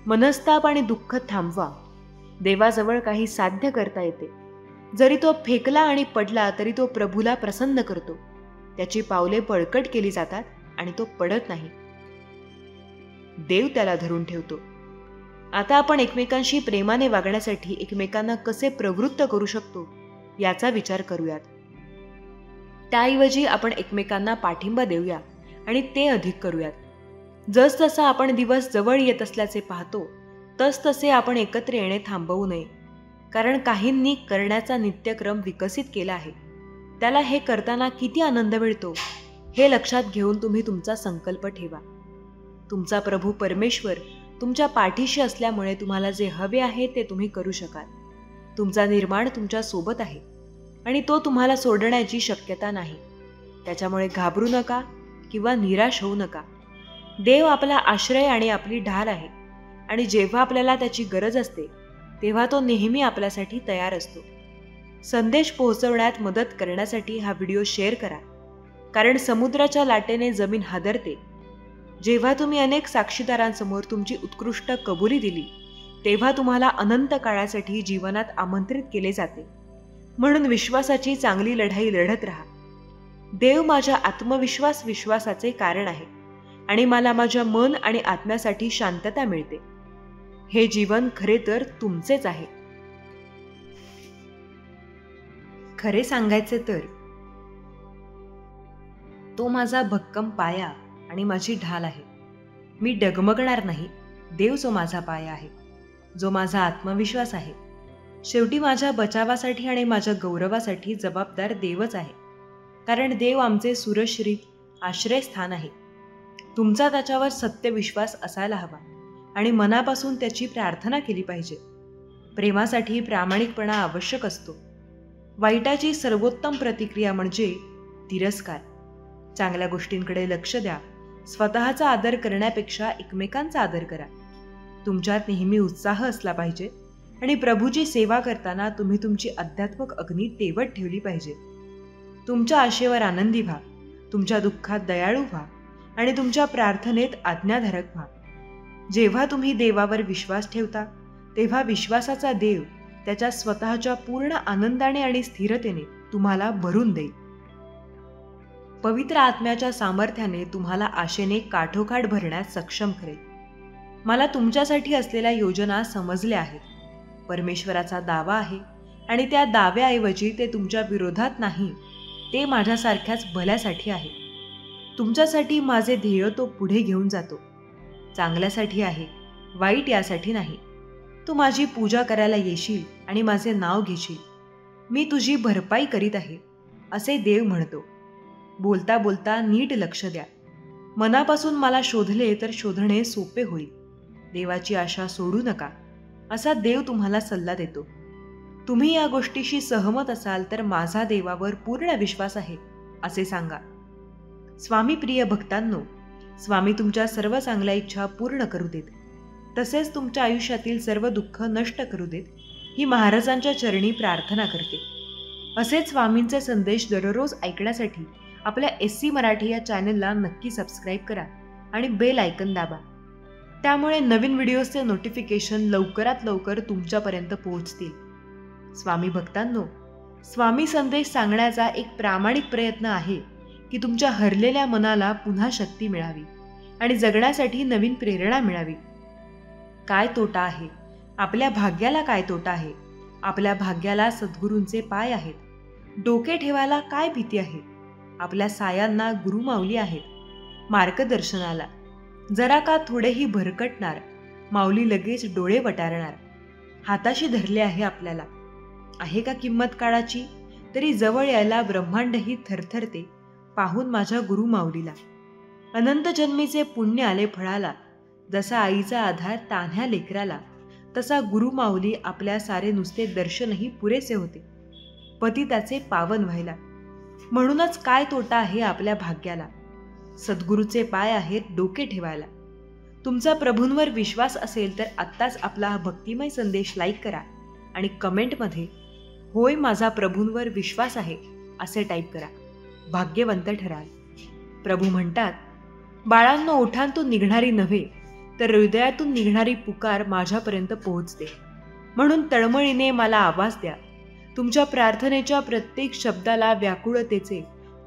मनस्ताप आणि दुःख थांबवा. देवाजवळ काही साध्य करता येते. जरी तो फेकला आणि पडला तरी तो प्रभूला प्रसन्न करतो. त्याची पावले बळकट केली जातात आणि तो पडत नाही. देव त्याला धरून ठेवतो. आता आपण एकमेकांशी प्रेमाने वागण्यासाठी एकमेकांना कसे प्रवृत्त करू शकतो याचा विचार करूयात. त्याऐवजी आपण एकमेकांना पाठिंबा देऊया आणि ते अधिक करूयात. जसजसा आपण दिवस जवळ येत असल्याचे पाहतो, तसतसे आपण एकत्र येणे थांबवू नये. कारण काहींनी करण्याचा नित्यक्रम विकसित केला आहे. त्याला हे करताना किती आनंद मिळतो हे लक्षात घेऊन तुम्ही तुमचा संकल्प ठेवा. तुमचा प्रभू परमेश्वर तुमच्या पाठीशी असल्यामुळे तुम्हाला जे हवे आहे ते तुम्ही करू शकाल. तुमचा निर्माण तुमच्या सोबत आहे आणि तो तुम्हाला सोडण्याची शक्यता नाही. त्याच्यामुळे घाबरू नका किंवा निराश होऊ नका. देव आपला आश्रय आणि आपली ढाल आहे आणि जेव्हा आपल्याला त्याची गरज असते तेव्हा तो नेहमी आपल्यासाठी तयार असतो. संदेश पोहोचवण्यात मदत करण्यासाठी हा व्हिडिओ शेअर करा, कारण समुद्राच्या लाटेने जमीन हादरते. जेव्हा तुम्ही अनेक साक्षीदारांसमोर तुमची उत्कृष्ट कबुली दिली, तेव्हा तुम्हाला अनंत काळासाठी जीवनात आमंत्रित केले जाते. म्हणून विश्वासाची चांगली लढाई लढत राहा. देव माझ्या विश्वासाचे कारण आहे आणि मला माझ्या मन आणि आत्म्यासाठी शांतता मिळते. हे जीवन खरे तर तुमचेच आहे. खरे सांगायचे तर तो माझा भक्कम पाया आणि माझी ढाल आहे. मी डगमगणार नाही. देव जो माझा पाया आहे, जो माझा आत्मविश्वास आहे. शेवटी माझ्या बचावासाठी आणि माझ्या गौरवासाठी जबाबदार देवच आहे, कारण देव आमचे सुरक्षित आश्रयस्थान आहे. तुमचा त्याच्यावर सत्यविश्वास असायला हवा आणि मनापासून त्याची प्रार्थना केली पाहिजे. प्रेमासाठी प्रामाणिकपणा आवश्यक असतो. वाईटाची सर्वोत्तम प्रतिक्रिया म्हणजे तिरस्कार. चांगल्या गोष्टींकडे लक्ष द्या. स्वतःचा आदर करण्यापेक्षा एकमेकांचा आदर करा. तुमच्यात नेहमी उत्साह असला पाहिजे आणि प्रभूची सेवा करताना तुम्ही तुमची आध्यात्मिक अग्नी तेवत ठेवली पाहिजे. तुमच्या आशेवर आनंदी व्हा. तुमच्या दुःखात दयाळू व्हा आणि तुमच्या प्रार्थनेत आज्ञाधारक व्हा. जेव्हा तुम्ही देवावर विश्वास ठेवता, तेव्हा विश्वासाचा देव त्याच्या स्वतःच्या पूर्ण आनंदाने आणि स्थिरतेने तुम्हाला भरून देईल. पवित्र आत्म्याच्या सामर्थ्याने तुम्हाला आशेने काठोकाठ भरण्यास सक्षम करेल. मला तुमच्यासाठी असलेल्या योजना समजल्या आहेत. परमेश्वराचा दावा आहे आणि त्या दाव्याऐवजी ते तुमच्या विरोधात नाही, ते माझ्यासारख्याच भल्यासाठी आहे. तुमच्यासाठी माझे ध्येय तो पुढे घेऊन जातो. चांगल्यासाठी आहे, वाईट यासाठी नाही. तू माझी पूजा करायला येशील आणि माझे नाव घेशील. मी तुझी भरपाई करीत आहे, असे देव म्हणतो. बोलता बोलता नीट लक्ष द्या. मनापासून मला शोधले तर शोधणे सोपे होईल. देवाची आशा सोडू नका, असा देव तुम्हाला सल्ला देतो. तुम्ही या गोष्टीशी सहमत असाल तर माझा देवावर पूर्ण विश्वास आहे, असे सांगा. स्वामी प्रिय भक्तांनो, स्वामी तुमच्या सर्व चांगल्या इच्छा पूर्ण करू देत, तसेच तुमच्या आयुष्यातील सर्व दुःख नष्ट करू देत, ही महाराजांच्या चरणी प्रार्थना करते. असेच स्वामींचे संदेश दररोज ऐकण्यासाठी आपल्या SC मराठी या चॅनलला नक्की सबस्क्राईब करा आणि बेल आयकन दाबा. त्यामुळे नवीन व्हिडिओजचे नोटिफिकेशन लवकरात लवकर तुमच्यापर्यंत पोहोचतील. स्वामी भक्तांनो, स्वामी संदेश सांगण्याचा एक प्रामाणिक प्रयत्न आहे की तुमच्या हरलेल्या मनाला पुन्हा शक्ती मिळावी आणि जगण्यासाठी नवीन प्रेरणा मिळावी. काय तोटा आहे? आपल्या भाग्याला काय तोटा आहे? आपल्या भाग्याला सद्गुरूंचे पाय आहेत. डोके ठेवायला काय भीती आहे? आपल्या सायांना गुरुमाऊली आहेत. मार्गदर्शनाला जरा का थोडेही भरकटणार, माऊली लगेच डोळे वटारणार. हाताशी धरले आहे आपल्याला. आहे का किंमत काळाची? तरी जवळ यायला ब्रह्मांडही थरथरते पाहून माझ्या गुरुमाऊलीला. अनंत जन्मीचे पुण्य आले फळाला. जसा आईचा आधार तान्ह्या लेकराला, तसा गुरुमाऊली आपल्या सारे नुसते दर्शनही पुरेसे होते, पती त्याचे पावन व्हायला. म्हणूनच काय तोटा आहे आपल्या भाग्याला? सद्गुरूचे पाय आहेत डोके ठेवायला. तुमचा प्रभूंवर विश्वास असेल तर आत्ताच आपला हा भक्तिमय संदेश लाईक करा आणि कमेंटमध्ये होय माझा प्रभूंवर विश्वास आहे असे टाईप करा. भाग्यवंत ठराल. प्रभू म्हणतात, बाळांनो ओठांतून निघणारी नव्हे तर हृदयातून निघणारी पुकार माझ्यापर्यंत पोहोचते. म्हणून तळमळीने मला आवाज द्या. तुमच्या प्रार्थनेच्या प्रत्येक शब्दाला व्याकुळतेचे,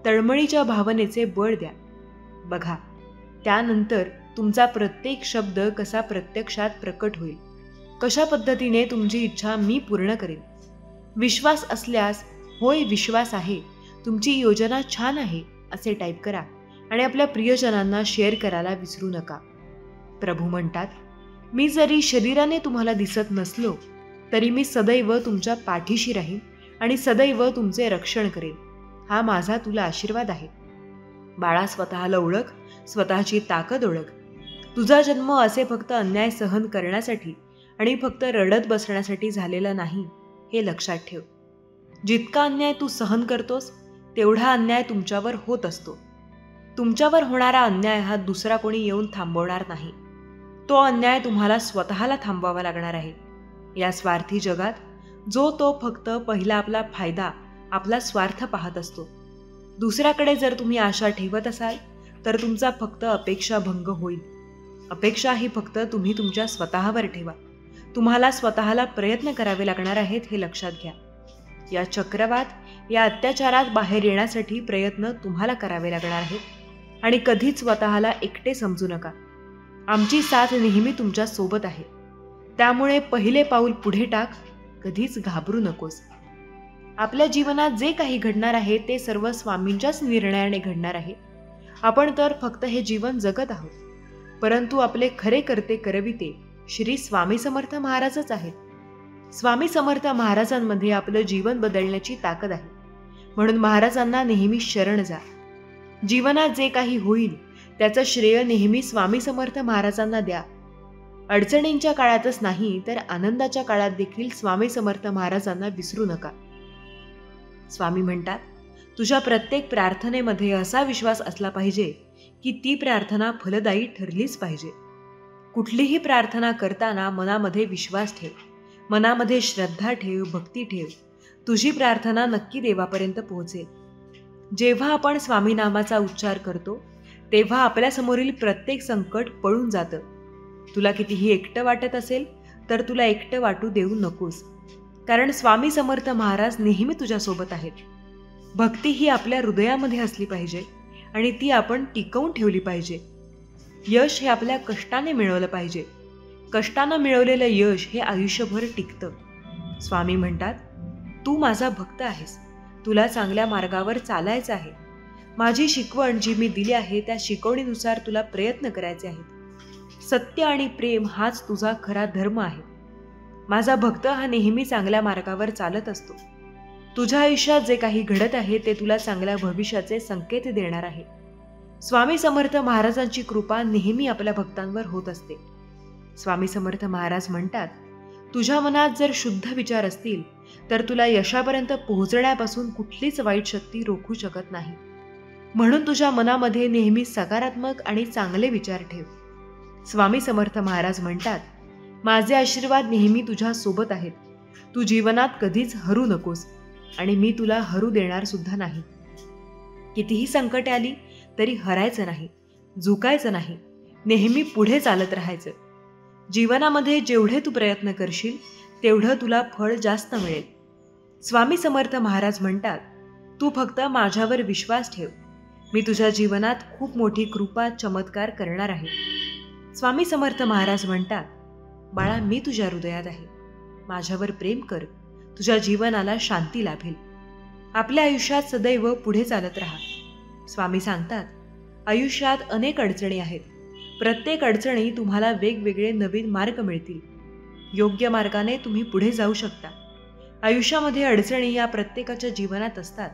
तळमळीच्या भावनेचे बळ द्या. बघा, त्यानंतर तुमचा प्रत्येक शब्द कसा प्रत्यक्षात प्रकट होईल, कशा पद्धतीने तुमची इच्छा मी पूर्ण करेन. विश्वास असल्यास होय विश्वास आहे, तुमची योजना छान आहे असे टाईप करा आणि आपल्या प्रियजनांना शेअर करायला विसरू नका. प्रभू म्हणतात, मी जरी शरीराने तुम्हाला दिसत नसलो तरी मी सदैव तुमच्या पाठीशी राहीन आणि सदैव तुमचे रक्षण करेन. हा माझा तुला आशीर्वाद आहे. बाळा, स्वतःला ओळख, स्वतःची ताकद ओळख. तुझा जन्म असे फक्त अन्याय सहन करण्यासाठी आणि फक्त रडत बसण्यासाठी झालेला नाही, हे लक्षात ठेव. जितका अन्याय तू सहन करतोस तेवढा अन्याय तुमच्यावर होत असतो. तुमच्यावर होणारा अन्याय हा दुसरा कोणी येऊन थांबवणार नाही. तो अन्याय तुम्हाला स्वतःला थांबवावा लागणार आहे. या स्वार्थी जगात जो तो फक्त पहिला आपला फायदा, आपला स्वार्थ पाहत असतो. दुसऱ्याकडे जर तुम्ही आशा ठेवत असाल तर तुमचा फक्त अपेक्षाभंग होईल. अपेक्षा ही फक्त तुम्ही तुमच्या स्वतःवर ठेवा. तुम्हाला स्वतःला प्रयत्न करावे लागणार आहेत, हे लक्षात घ्या. या चक्रवात, या अत्याचारात बाहेर येण्यासाठी प्रयत्न तुम्हाला करावे लागणार आहेत आणि कधीच स्वतःला एकटे समजू नका. आमची साथ नेहमी तुमच्या सोबत आहे. त्यामुळे पहिले पाऊल पुढे टाक. कधीच घाबरू नकोस. आपल्या जीवनात जे काही घडणार आहे ते सर्व स्वामींच्याच निर्णयाने घडणार आहे. आपण तर फक्त हे जीवन जगत आहोत, परंतु आपले खरे करते करविते श्री स्वामी समर्थ महाराजच आहेत. स्वामी समर्थ महाराजांमध्ये आपलं जीवन बदलण्याची ताकद आहे. म्हणून महाराजांना नेहमी शरण जा. जीवनात जे काही होईल त्याचं श्रेय नेहमी स्वामी समर्थ महाराजांना द्या. अडचणींच्या काळातच नाही तर आनंदाच्या काळात देखील स्वामी समर्थ महाराजांना विसरू नका. स्वामी म्हणतात, तुझ्या प्रत्येक प्रार्थनेमध्ये असा विश्वास असला पाहिजे की ती प्रार्थना फलदायी ठरलीच पाहिजे. कुठलीही प्रार्थना करताना मनामध्ये विश्वास ठेव, मनामध्ये श्रद्धा ठेव, भक्ती ठेव. तुझी प्रार्थना नक्की देवापर्यंत पोहोचेल. जेव्हा आपण स्वामी नामाचा उच्चार करतो तेव्हा आपल्यासमोरील प्रत्येक संकट पळून जातं. तुला कितीही एकटं वाटत असेल तर तुला एकटं वाटू देऊ नकोस, कारण स्वामी समर्थ महाराज नेहमी तुझ्यासोबत आहेत. भक्ती ही आपल्या हृदयामध्ये असली पाहिजे आणि ती आपण टिकवून ठेवली पाहिजे. यश हे आपल्या कष्टाने मिळवलं पाहिजे. कष्टानं मिळवलेलं यश हे आयुष्यभर टिकतं. स्वामी म्हणतात, तू माझा भक्त आहेस, तुला चांगल्या मार्गावर चालायचं आहे. माझी शिकवण जी मी दिली आहे त्या शिकवणीनुसार तुला प्रयत्न करायचे आहेत. सत्य आणि प्रेम हाच तुझा खरा धर्म आहे. माझा भक्त हा नेहमी चांगल्या मार्गावर चालत असतो. तुझ्या आयुष्यात जे काही घडत आहे ते तुला चांगल्या भविष्याचे संकेत देणार आहे. स्वामी समर्थ महाराजांची कृपा नेहमी आपल्या भक्तांवर होत असते. स्वामी समर्थ महाराज म्हणतात, तुझ्या मनात जर शुद्ध विचार असतील तर तुला यशापर्यंत पोहोचण्यापासून कुठलीच वाईट शक्ती रोखू शकत नाही. म्हणून तुझ्या मनामध्ये नेहमी सकारात्मक आणि चांगले विचार ठेव. स्वामी समर्थ महाराज म्हणतात, माझे आशीर्वाद नेहमी तुझ्या सोबत आहेत. तू जीवनात कधीच हरू नकोस आणि मी तुला हरू देणार सुद्धा नाही. कितीही संकटे आली तरी हरायचं नाही, झुकायचं नाही, नेहमी पुढे चालत राहायचं. जीवनामध्ये जेवढे तू प्रयत्न करशील तेवढं तुला फळ जास्त मिळेल. स्वामी समर्थ महाराज म्हणतात, तू फक्त माझ्यावर विश्वास ठेव, मी तुझ्या जीवनात खूप मोठी कृपा चमत्कार करणार आहे. स्वामी समर्थ महाराज म्हणतात, बाळा, मी तुझ्या हृदयात आहे, माझ्यावर प्रेम कर, तुझ्या जीवनाला शांती लाभेल. आपल्या आयुष्यात सदैव पुढे चालत राहा. स्वामी सांगतात, आयुष्यात अनेक अडचणी आहेत. प्रत्येक अडचणी तुम्हाला वेगवेगळे नवीन मार्ग मिळतील. योग्य मार्गाने तुम्ही पुढे जाऊ शकता. आयुष्यामध्ये अडचणी या प्रत्येकाच्या जीवनात असतात.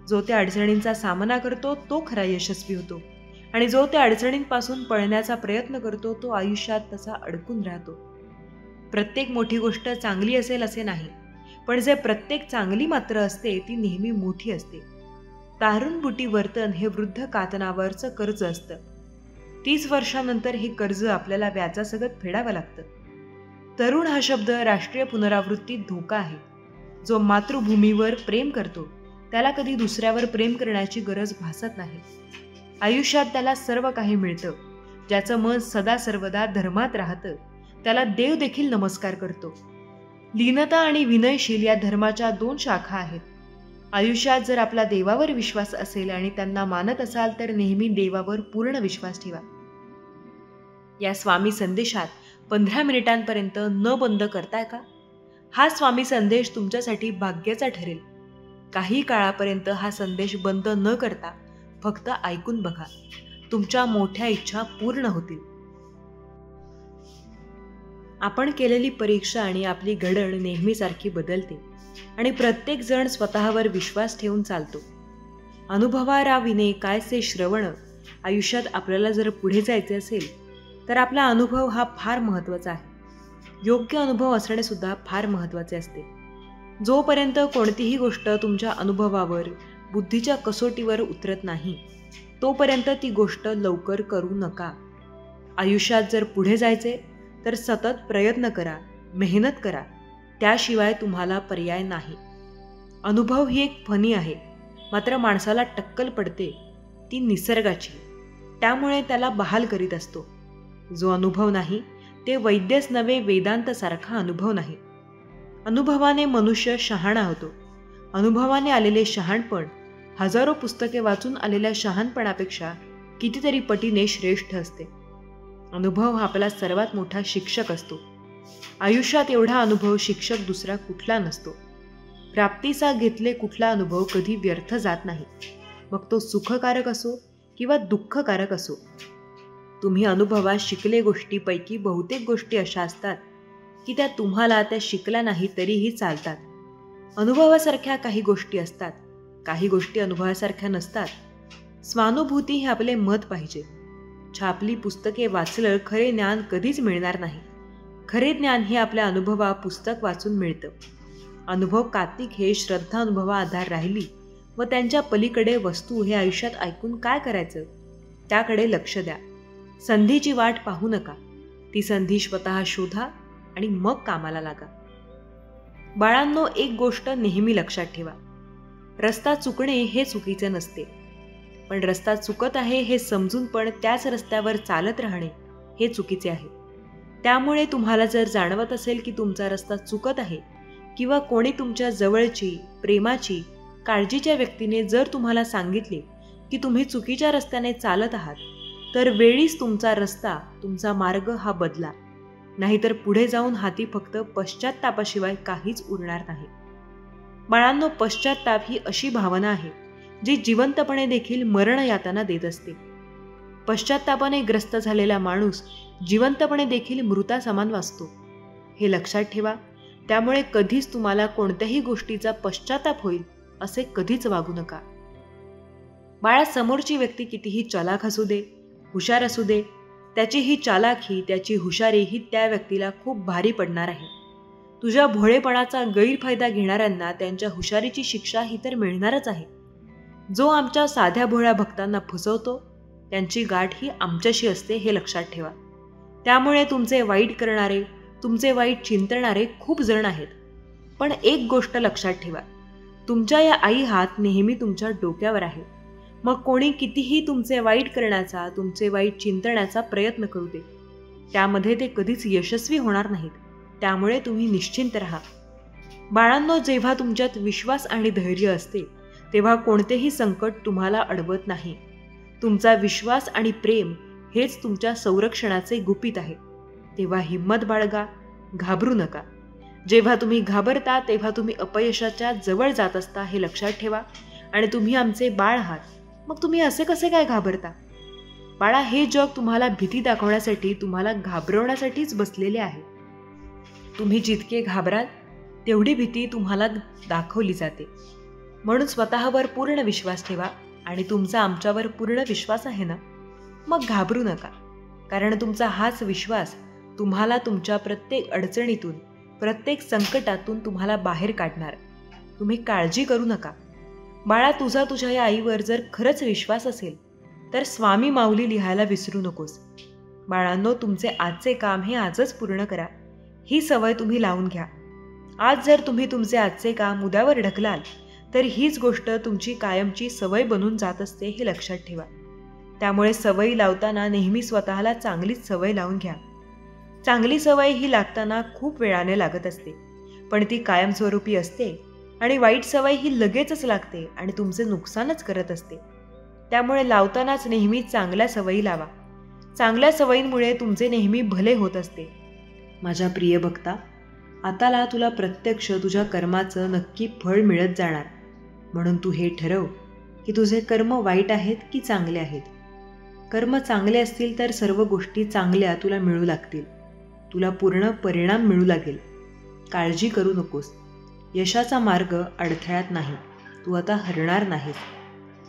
जो त्या अडचणींचा सामना करतो तो खरा यशस्वी होतो आणि जो त्या अडचणींपासून पळण्याचा प्रयत्न करतो तो आयुष्यात तसा अडकून राहतो. प्रत्येक मोठी गोष्ट चांगली असेल असे नाही, पण जे प्रत्येक चांगली मात्र असते ती नेहमी मोठी असते. तारुणबुटी वर्तन हे वृद्ध कातनावरचं कर्ज असतं. 30 वर्षांनंतर हे कर्ज आपल्याला व्याजासकट फेडावं लागतं. तरुण हा शब्द राष्ट्रीय पुनरावृत्तीत धोका आहे. जो मातृभूमीवर प्रेम करतो त्याला कधी दुसऱ्यावर प्रेम करण्याची गरज भासत नाही. आयुष्यात त्याला सर्व काही मिळतं. ज्याचं मन सदा सर्वदा धर्मात राहतं त्याला देव देखील नमस्कार करतो. लीनता आणि विनयशील या धर्माच्या 2 शाखा आहेत. आयुष्यात जर आपला देवावर विश्वास असेल आणि त्यांना मानत असाल तर नेहमी देवावर पूर्ण विश्वास ठेवा. या स्वामी संदेशात 15 मिनिटांपर्यंत न बंद करताय का? हा स्वामी संदेश तुमच्यासाठी भाग्याचा ठरेल. काही काळापर्यंत हा संदेश बंद न करता फक्त ऐकून बघा. तुमच्या मोठ्या इच्छा पूर्ण होतील. आपण केलेली परीक्षा आणि आपली घडण नेहमीसारखी बदलते आणि प्रत्येक जण स्वतःवर विश्वास ठेवून चालतो. अनुभवाराविने कायसे श्रवण. आयुष्यात आपल्याला जर पुढे जायचे असेल तर आपला अनुभव हा फार महत्त्वाचा आहे. योग्य अनुभव असणे सुद्धा फार महत्त्वाचे असते. जोपर्यंत कोणतीही गोष्ट तुमच्या अनुभवावर, बुद्धीच्या कसोटीवर उतरत नाही तोपर्यंत ती गोष्ट लवकर करू नका. आयुष्यात जर पुढे जायचे तर सतत प्रयत्न करा, मेहनत करा, त्याशिवाय तुम्हाला पर्याय नाही. अनुभव ही एक फणी आहे, मात्र माणसाला टक्कल पडते ती निसर्गाची, त्यामुळे त्याला बहाल करीत असतो. जो अनुभव नाही ते वैद्यच नव्हे, वेदांतसारखा अनुभव नाही. अनुभवाने मनुष्य शहाणा होतो. अनुभवाने आलेले शहाणपण हजारो पुस्तके वाचून आलेल्या शहाणपणापेक्षा कितीतरी पटीने श्रेष्ठ असते. अनुभव हा आपला सर्वात मोठा शिक्षक असतो. आयुष्यात एवढा अनुभव शिक्षक दुसरा कुठला नसतो. प्राप्तीचा घेतले कुठला अनुभव कधी व्यर्थ जात नाही, मग तो सुखकारक असो किंवा दुःखकारक असो. तुम्ही अनुभवात शिकले गोष्टीपैकी बहुतेक गोष्टी अशा असतात की त्या तुम्हाला त्या शिकल्या नाही तरीही चालतात. अनुभवासारख्या काही गोष्टी असतात, काही गोष्टी अनुभवासारख्या नसतात. स्वानुभूती हे आपले मत पाहिजे. छापली पुस्तके वाचलं खरे ज्ञान कधीच मिळणार नाही. खरे ज्ञान हे आपल्या अनुभवा पुस्तक वाचून मिळतं. अनुभव कात्तिक हे श्रद्धा अनुभवा आधार राहिली व त्यांच्या पलीकडे वस्तू हे आयुष्यात ऐकून काय करायचं त्याकडे लक्ष द्या. संधीची वाट पाहू नका, ती संधी स्वतः शोधा आणि मग कामाला लागा. बाळांनो, एक गोष्ट नेहमी लक्षात ठेवा. रस्ता चुकणे हे चुकीचे नसते, पण रस्ता चुकत आहे हे समजून पण त्याच रस्त्यावर चालत राहणे हे चुकीचे आहे. त्यामुळे तुम्हाला जर जाणवत असेल की तुमचा रस्ता चुकत आहे किंवा कोणी तुमच्या जवळची, प्रेमाची, काळजीच्या व्यक्तीने जर तुम्हाला सांगितले की तुम्ही चुकीच्या रस्त्याने चालत आहात, तर वेळीच तुमचा रस्ता, तुमचा मार्ग हा बदला. नाहीतर पुढे जाऊन हाती फक्त पश्चात्तापाशिवाय काहीच उरणार नाही. बाळांनो, पश्चात्ताप ही अशी भावना आहे जी जिवंतपणे देखील मरण यातना देत असते. पश्चात्तापाने ग्रस्त झालेला माणूस जिवंतपणे देखील मृतासमान वाचतो. हे लक्षात ठेवा. त्यामुळे कधीच तुम्हाला कोणत्याही गोष्टीचा पश्चात्ताप होईल असे कधीच वागू नका. बाळा, समोरची व्यक्ती कितीही चालाक असू दे, हुशार असू दे, त्याची ही चालाकी, त्याची हुशारी ही त्या व्यक्तीला खूप भारी पडणार आहे. तुझ्या भोळेपणाचा गैरफायदा घेणाऱ्यांना त्यांच्या हुशारीची शिक्षा ही तर मिळणारच आहे. जो आमच्या साध्या भोळ्या भक्तांना फसवतो त्यांची गाठ ही आमच्याशी असते, हे लक्षात ठेवा. त्यामुळे तुमचे वाईट करणारे, तुमचे वाईट चिंतणारे खूप जण आहेत. पण एक गोष्ट लक्षात ठेवा, तुमच्या या आई हात नेहमी तुमच्या डोक्यावर आहे. मग कोणी कितीही तुमचे वाईट करण्याचा, तुमचे वाईट चिंतण्याचा प्रयत्न करू दे, त्यामध्ये ते कधीच यशस्वी होणार नाहीत. त्यामुळे तुम्ही निश्चिंत राहा. बाळांनो, जेव्हा तुमच्यात विश्वास आणि धैर्य असते तेव्हा कोणतेही संकट तुम्हाला अडवत नाही. तुमचा विश्वास आणि प्रेम हेच तुमच्या संरक्षणाचे गुपित आहे. तेव्हा हिम्मत बाळगा, घाबरू नका. जेव्हा तुम्ही घाबरता तेव्हा तुम्ही अपयशाच्या जवळ जात असता, हे लक्षात ठेवा. आणि तुम्ही आमचे बाळ आहात, मग तुम्ही असे कसे काय घाबरता? बाळा, हे जग तुम्हाला भीती दाखवण्यासाठी, तुम्हाला घाबरवण्यासाठीच बसलेले आहे. तुम्ही जितके घाबराल तेवढी भीती तुम्हाला दाखवली जाते. म्हणून स्वतःवर पूर्ण विश्वास ठेवा. आणि तुमचा आमच्यावर पूर्ण विश्वास आहे ना, मग घाबरू नका. कारण तुमचा हाच विश्वास तुम्हाला तुमच्या प्रत्येक अडचणीतून, प्रत्येक संकटातून तुम्हाला बाहेर काढणार. तुम्ही काळजी करू नका. बाळा, तुझा तुझ्या या आईवर जर खरंच विश्वास असेल तर स्वामी माऊली लिहायला विसरू नकोस. बाळांनो, तुमचे आजचे काम हे आजच पूर्ण करा. ही सवय तुम्ही लावून घ्या. आज जर तुम्ही तुमचे आजचे काम उद्यावर ढकलाल तर हीच गोष्ट तुमची कायमची सवय बनून जात असते, हे लक्षात ठेवा. त्यामुळे सवयी लावताना नेहमी स्वतःला चांगलीच सवय लावून घ्या. चांगली सवय ही लागताना खूप वेळाने लागत असते, पण ती कायमस्वरूपी असते. आणि वाईट सवय ही लगेचच लागते आणि तुमचे नुकसानच करत असते. त्यामुळे लावतानाच नेहमी चांगल्या सवयी लावा. चांगल्या सवयींमुळे तुमचे नेहमी भले होत असते. माझ्या प्रिय भक्ता, आताला तुला प्रत्यक्ष तुझ्या कर्माचं नक्की फळ मिळत जाणार. म्हणून तू हे ठरव की तुझे कर्म वाईट आहेत की चांगले आहेत. कर्म चांगले असतील तर सर्व गोष्टी चांगल्या तुला मिळू लागतील. तुला पूर्ण परिणाम मिळू लागेल. काळजी करू नकोस. यशाचा मार्ग अडथळ्यात नाही. तू आता हरणार नाहीस.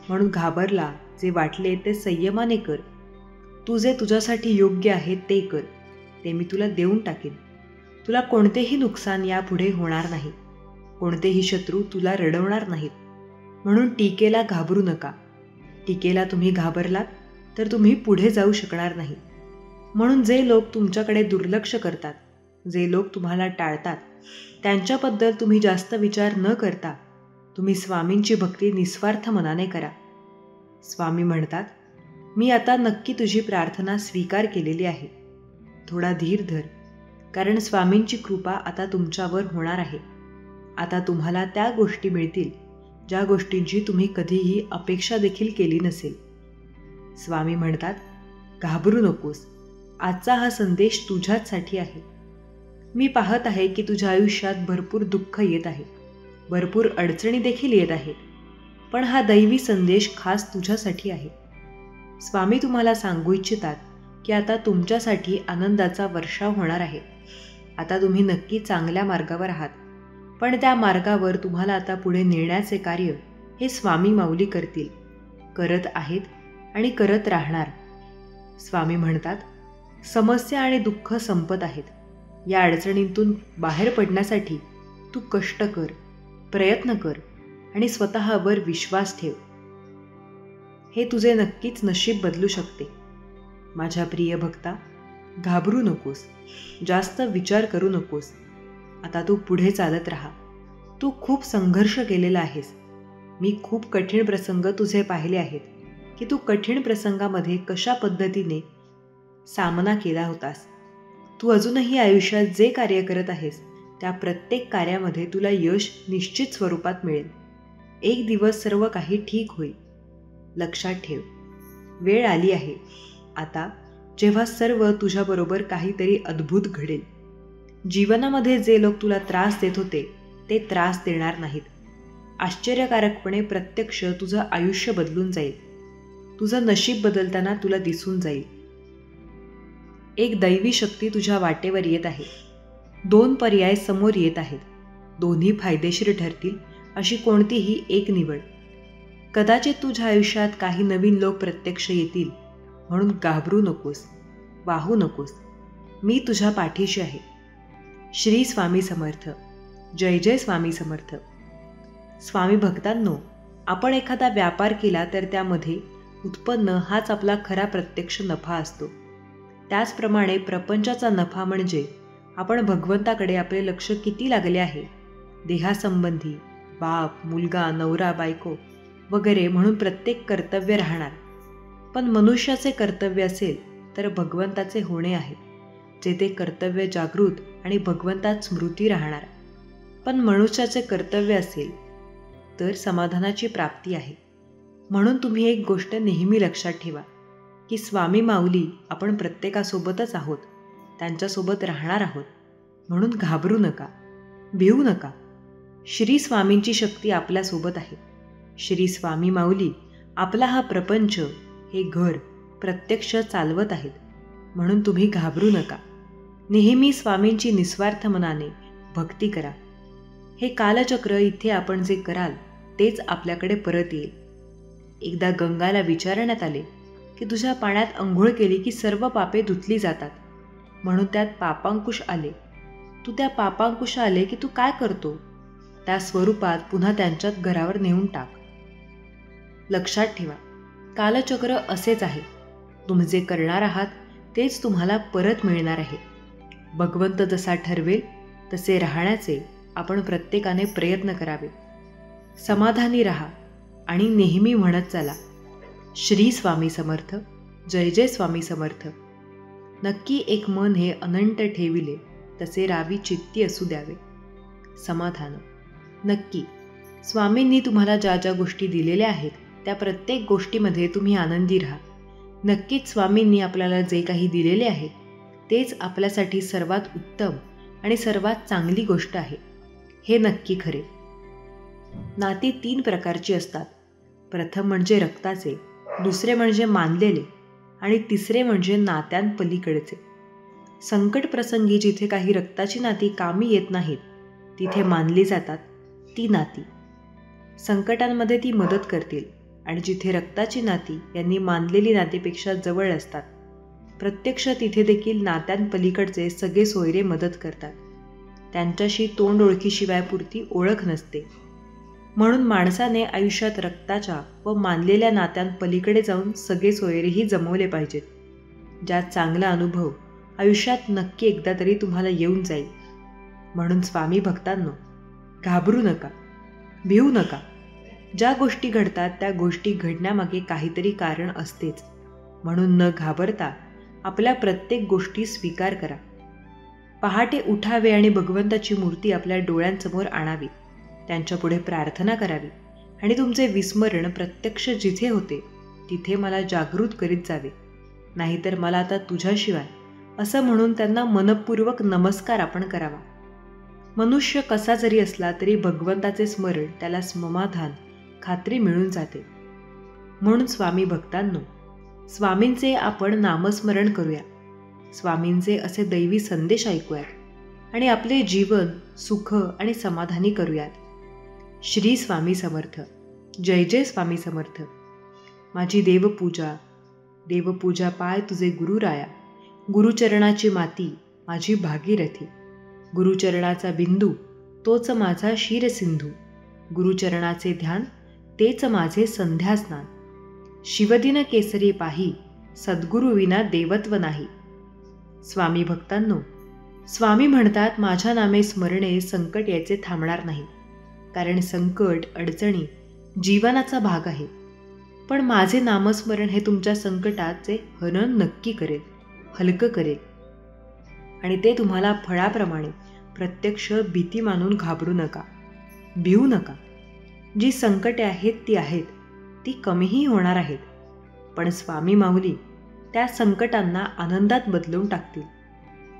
म्हणून घाबरला, जे वाटले ते संयमाने कर. तू जे तुझ्यासाठी योग्य आहे ते कर. ते मी तुला देऊन टाकेन. तुला कोणतेही नुकसान यापुढे होणार नाही. कोणतेही शत्रू तुला रडवणार नाहीत. म्हणून टीकेला घाबरू नका. टीकेला तुम्ही घाबरलात तर तुम्ही पुढे जाऊ शकणार नाही. म्हणून जे लोक तुमच्याकडे दुर्लक्ष करतात, जे लोक तुम्हाला टाळतात, त्यांच्याबद्दल तुम्ही जास्त विचार न करता तुम्ही स्वामींची भक्ती निस्वार्थ मनाने करा. स्वामी म्हणतात, मी आता नक्की तुझी प्रार्थना स्वीकार केलेली आहे. थोडा धीर धर, कारण स्वामींची कृपा आता तुमच्यावर होणार आहे. आता तुम्हाला त्या गोष्टी मिळतील ज्या गोष्टींची तुम्ही कधीही अपेक्षा देखील केली नसेल. स्वामी म्हणतात, घाबरू नकोस. आजचा हा संदेश तुझ्याचसाठी आहे. मी पाहत आहे की तुझ्या आयुष्यात भरपूर दुःख येत आहे, भरपूर अडचणी देखील येत आहेत. पण हा दैवी संदेश खास तुझ्यासाठी आहे. स्वामी तुम्हाला सांगू इच्छितात की आता तुमच्यासाठी आनंदाचा वर्षाव होणार आहे. आता तुम्ही नक्की चांगल्या मार्गावर आहात. पण त्या मार्गावर तुम्हाला आता पुढे नेण्याचे कार्य हे स्वामी माऊली करतील, करत आहेत आणि करत राहणार. स्वामी म्हणतात, समस्या आणि दुःख संपत आहेत. या अडचणींतून बाहेर पडण्यासाठी तू कष्ट कर, प्रयत्न कर आणि स्वतःवर विश्वास ठेव. हे तुझे नक्कीच नशीब बदलू शकते. माझ्या प्रिय भक्ता, घाबरू नकोस. जास्त विचार करू नकोस. आता तू पुढे चालत राहा. तू खूप संघर्ष केलेला आहेस. मी खूप कठीण प्रसंग तुझे पाहिले आहेत की तू कठीण प्रसंगामध्ये कशा पद्धतीने सामना केला होतास. तू अजूनही आयुष्यात जे कार्य करत आहेस त्या प्रत्येक कार्यामध्ये तुला यश निश्चित स्वरूपात मिळेल. एक दिवस सर्व काही ठीक होईल. लक्षात ठेव, वेळ आली आहे आता जेव्हा सर्व तुझ्याबरोबर काहीतरी अद्भुत घडेल. जीवनामध्ये जे लोक तुला त्रास देत होते ते त्रास देणार नाहीत. आश्चर्यकारकपणे प्रत्यक्ष तुझं आयुष्य बदलून जाईल. तुझं नशीब बदलताना तुला दिसून जाईल. एक दैवी शक्ती तुझ्या वाटेवर येत आहे. 2 पर्याय समोर येत आहेत. दोन्ही फायदेशीर ठरतील अशी कोणतीही एक निवड. कदाचित तुझ्या आयुष्यात काही नवीन लोक प्रत्यक्ष येतील, म्हणून घाबरू नकोस, वाहू नकोस. मी तुझ्या पाठीशी आहे. श्री स्वामी समर्थ. जय जय स्वामी समर्थ. स्वामी भक्तांनो, आपण एखादा व्यापार केला तर त्यामध्ये उत्पन्न हाच आपला खरा प्रत्यक्ष नफा असतो. त्याचप्रमाणे प्रपंचाचा नफा म्हणजे आपण भगवंताकडे आपले लक्ष किती लागले आहे. देहासंबंधी बाप, मुलगा, नवरा, बायको वगैरे म्हणून प्रत्येक कर्तव्य राहणार. पण मनुष्याचे कर्तव्य असेल तर भगवंताचे होणे आहे, जे ते कर्तव्य जागृत आणि भगवंतात स्मृती राहणार. पण मनुष्याचे कर्तव्य असेल तर समाधानाची प्राप्ती आहे. म्हणून तुम्ही एक गोष्ट नेहमी लक्षात ठेवा की स्वामी माऊली आपण प्रत्येकासोबतच आहोत, त्यांच्यासोबत राहणार आहोत. म्हणून घाबरू नका, भिवू नका. श्री स्वामींची शक्ती आपल्यासोबत आहे. श्री स्वामी माऊली आपला हा प्रपंच, हे घर प्रत्यक्ष चालवत आहेत. म्हणून तुम्ही घाबरू नका. नेहमी स्वामींची निस्वार्थ मनाने भक्ती करा. हे कालचक्र इथे आपण जे कराल तेच आपल्याकडे परत येईल. एकदा गंगाला विचारण्यात आले की तुझ्या पाण्यात अंघोळ केली की सर्व पापे धुतली जातात, म्हणून त्यात पापांकुश आले. तू त्या पापांकुश आले की तू काय करतो? त्या स्वरूपात पुन्हा त्यांच्यात घरावर नेऊन टाक. लक्षात ठेवा, कालचक्र असेच आहे. तुम्ही जे करणार आहात तेच तुम्हाला परत मिळणार आहे. भगवंत जसा ठरवेल तसे राहण्याचे आपण प्रत्येकाने प्रयत्न करावे. समाधानी राहा आणि नेहमी म्हणत चला, श्री स्वामी समर्थ. जय जय स्वामी समर्थ. नक्की एक मन हे अनंत ठेविले, तसे रावी चित्ती असू द्यावे. समाधान. नक्की स्वामींनी तुम्हाला ज्या ज्या गोष्टी दिलेल्या आहेत त्या प्रत्येक गोष्टीमध्ये तुम्ही आनंदी राहा. नक्कीच स्वामींनी आपल्याला जे काही दिलेले आहे तेच आपल्यासाठी सर्वात उत्तम आणि सर्वात चांगली गोष्ट आहे, हे नक्की खरे. नाती 3 प्रकारची असतात. प्रथम म्हणजे रक्ताचे, दुसरे म्हणजे मानलेले आणि तिसरे म्हणजे नात्यांपलीकडचे. संकट प्रसंगी जिथे काही रक्ताची नाती कामी येत नाहीत तिथे मानली जातात ती नाती. संकटांमध्ये ती मदत करतील. आणि जिथे रक्ताची नाती यांनी मानलेली नातीपेक्षा जवळ असतात, प्रत्यक्ष तिथे देखील नात्यांपलीकडचे सगळे सोयरे मदत करतात. त्यांच्याशी तोंड ओळखीशिवाय पुरती ओळख नसते. म्हणून माणसाने आयुष्यात रक्ताच्या व मानलेल्या नात्यांपलीकडे जाऊन सगळे सोयरेही जमवले पाहिजेत. ज्यात चांगला अनुभव आयुष्यात नक्की एकदा तरी तुम्हाला येऊन जाईल. म्हणून स्वामी भक्तांनो, घाबरू नका, भिवू नका. ज्या गोष्टी घडतात त्या गोष्टी घडण्यामागे काहीतरी कारण असतेच. म्हणून न घाबरता आपल्या प्रत्येक गोष्टी स्वीकार करा. पहाटे उठावे आणि भगवंताची मूर्ती आपल्या डोळ्यांसमोर आणावी, त्यांच्यापुढे प्रार्थना करावी आणि तुमचे विस्मरण प्रत्यक्ष जिथे होते तिथे मला जागृत करीत जावे. नाहीतर मला आता तुझ्याशिवाय असं म्हणून त्यांना मनपूर्वक नमस्कार आपण करावा. मनुष्य कसा जरी असला तरी भगवंताचे स्मरण त्याला समाधान, खात्री मिळून जाते. म्हणून स्वामी भक्तांनो, स्वामींचे आपण नामस्मरण करूया. स्वामींचे असे दैवी संदेश ऐकूयात आणि आपले जीवन सुख आणि समाधानी करूयात. श्री स्वामी समर्थ. जय जय स्वामी समर्थ. माझी देवपूजा पाय तुझे गुरुराया. गुरुचरणाची माती माझी भागीरथी. गुरुचरणाचा बिंदू तोच माझा क्षीरसिंधू. गुरुचरणाचे ध्यान तेच माझे संध्यास्नान. शिवदिन केसरी पाही, सद्गुरू विना देवत्व नाही. स्वामी भक्तांनो, स्वामी म्हणतात माझ्या नामे स्मरणे संकट याचे थांबणार नाही. कारण संकट, अडचणी जीवनाचा भाग आहे. पण माझे नामस्मरण हे तुमच्या संकटाचे हनन नक्की करेल, हलकं करेल. आणि ते तुम्हाला फळाप्रमाणे प्रत्यक्ष भीती मानून घाबरू नका, भिवू नका. जी संकटे आहेत ती आहेत, ती कमीही होणार आहेत, पण स्वामी माऊली त्या संकटांना आनंदात बदलून टाकतील.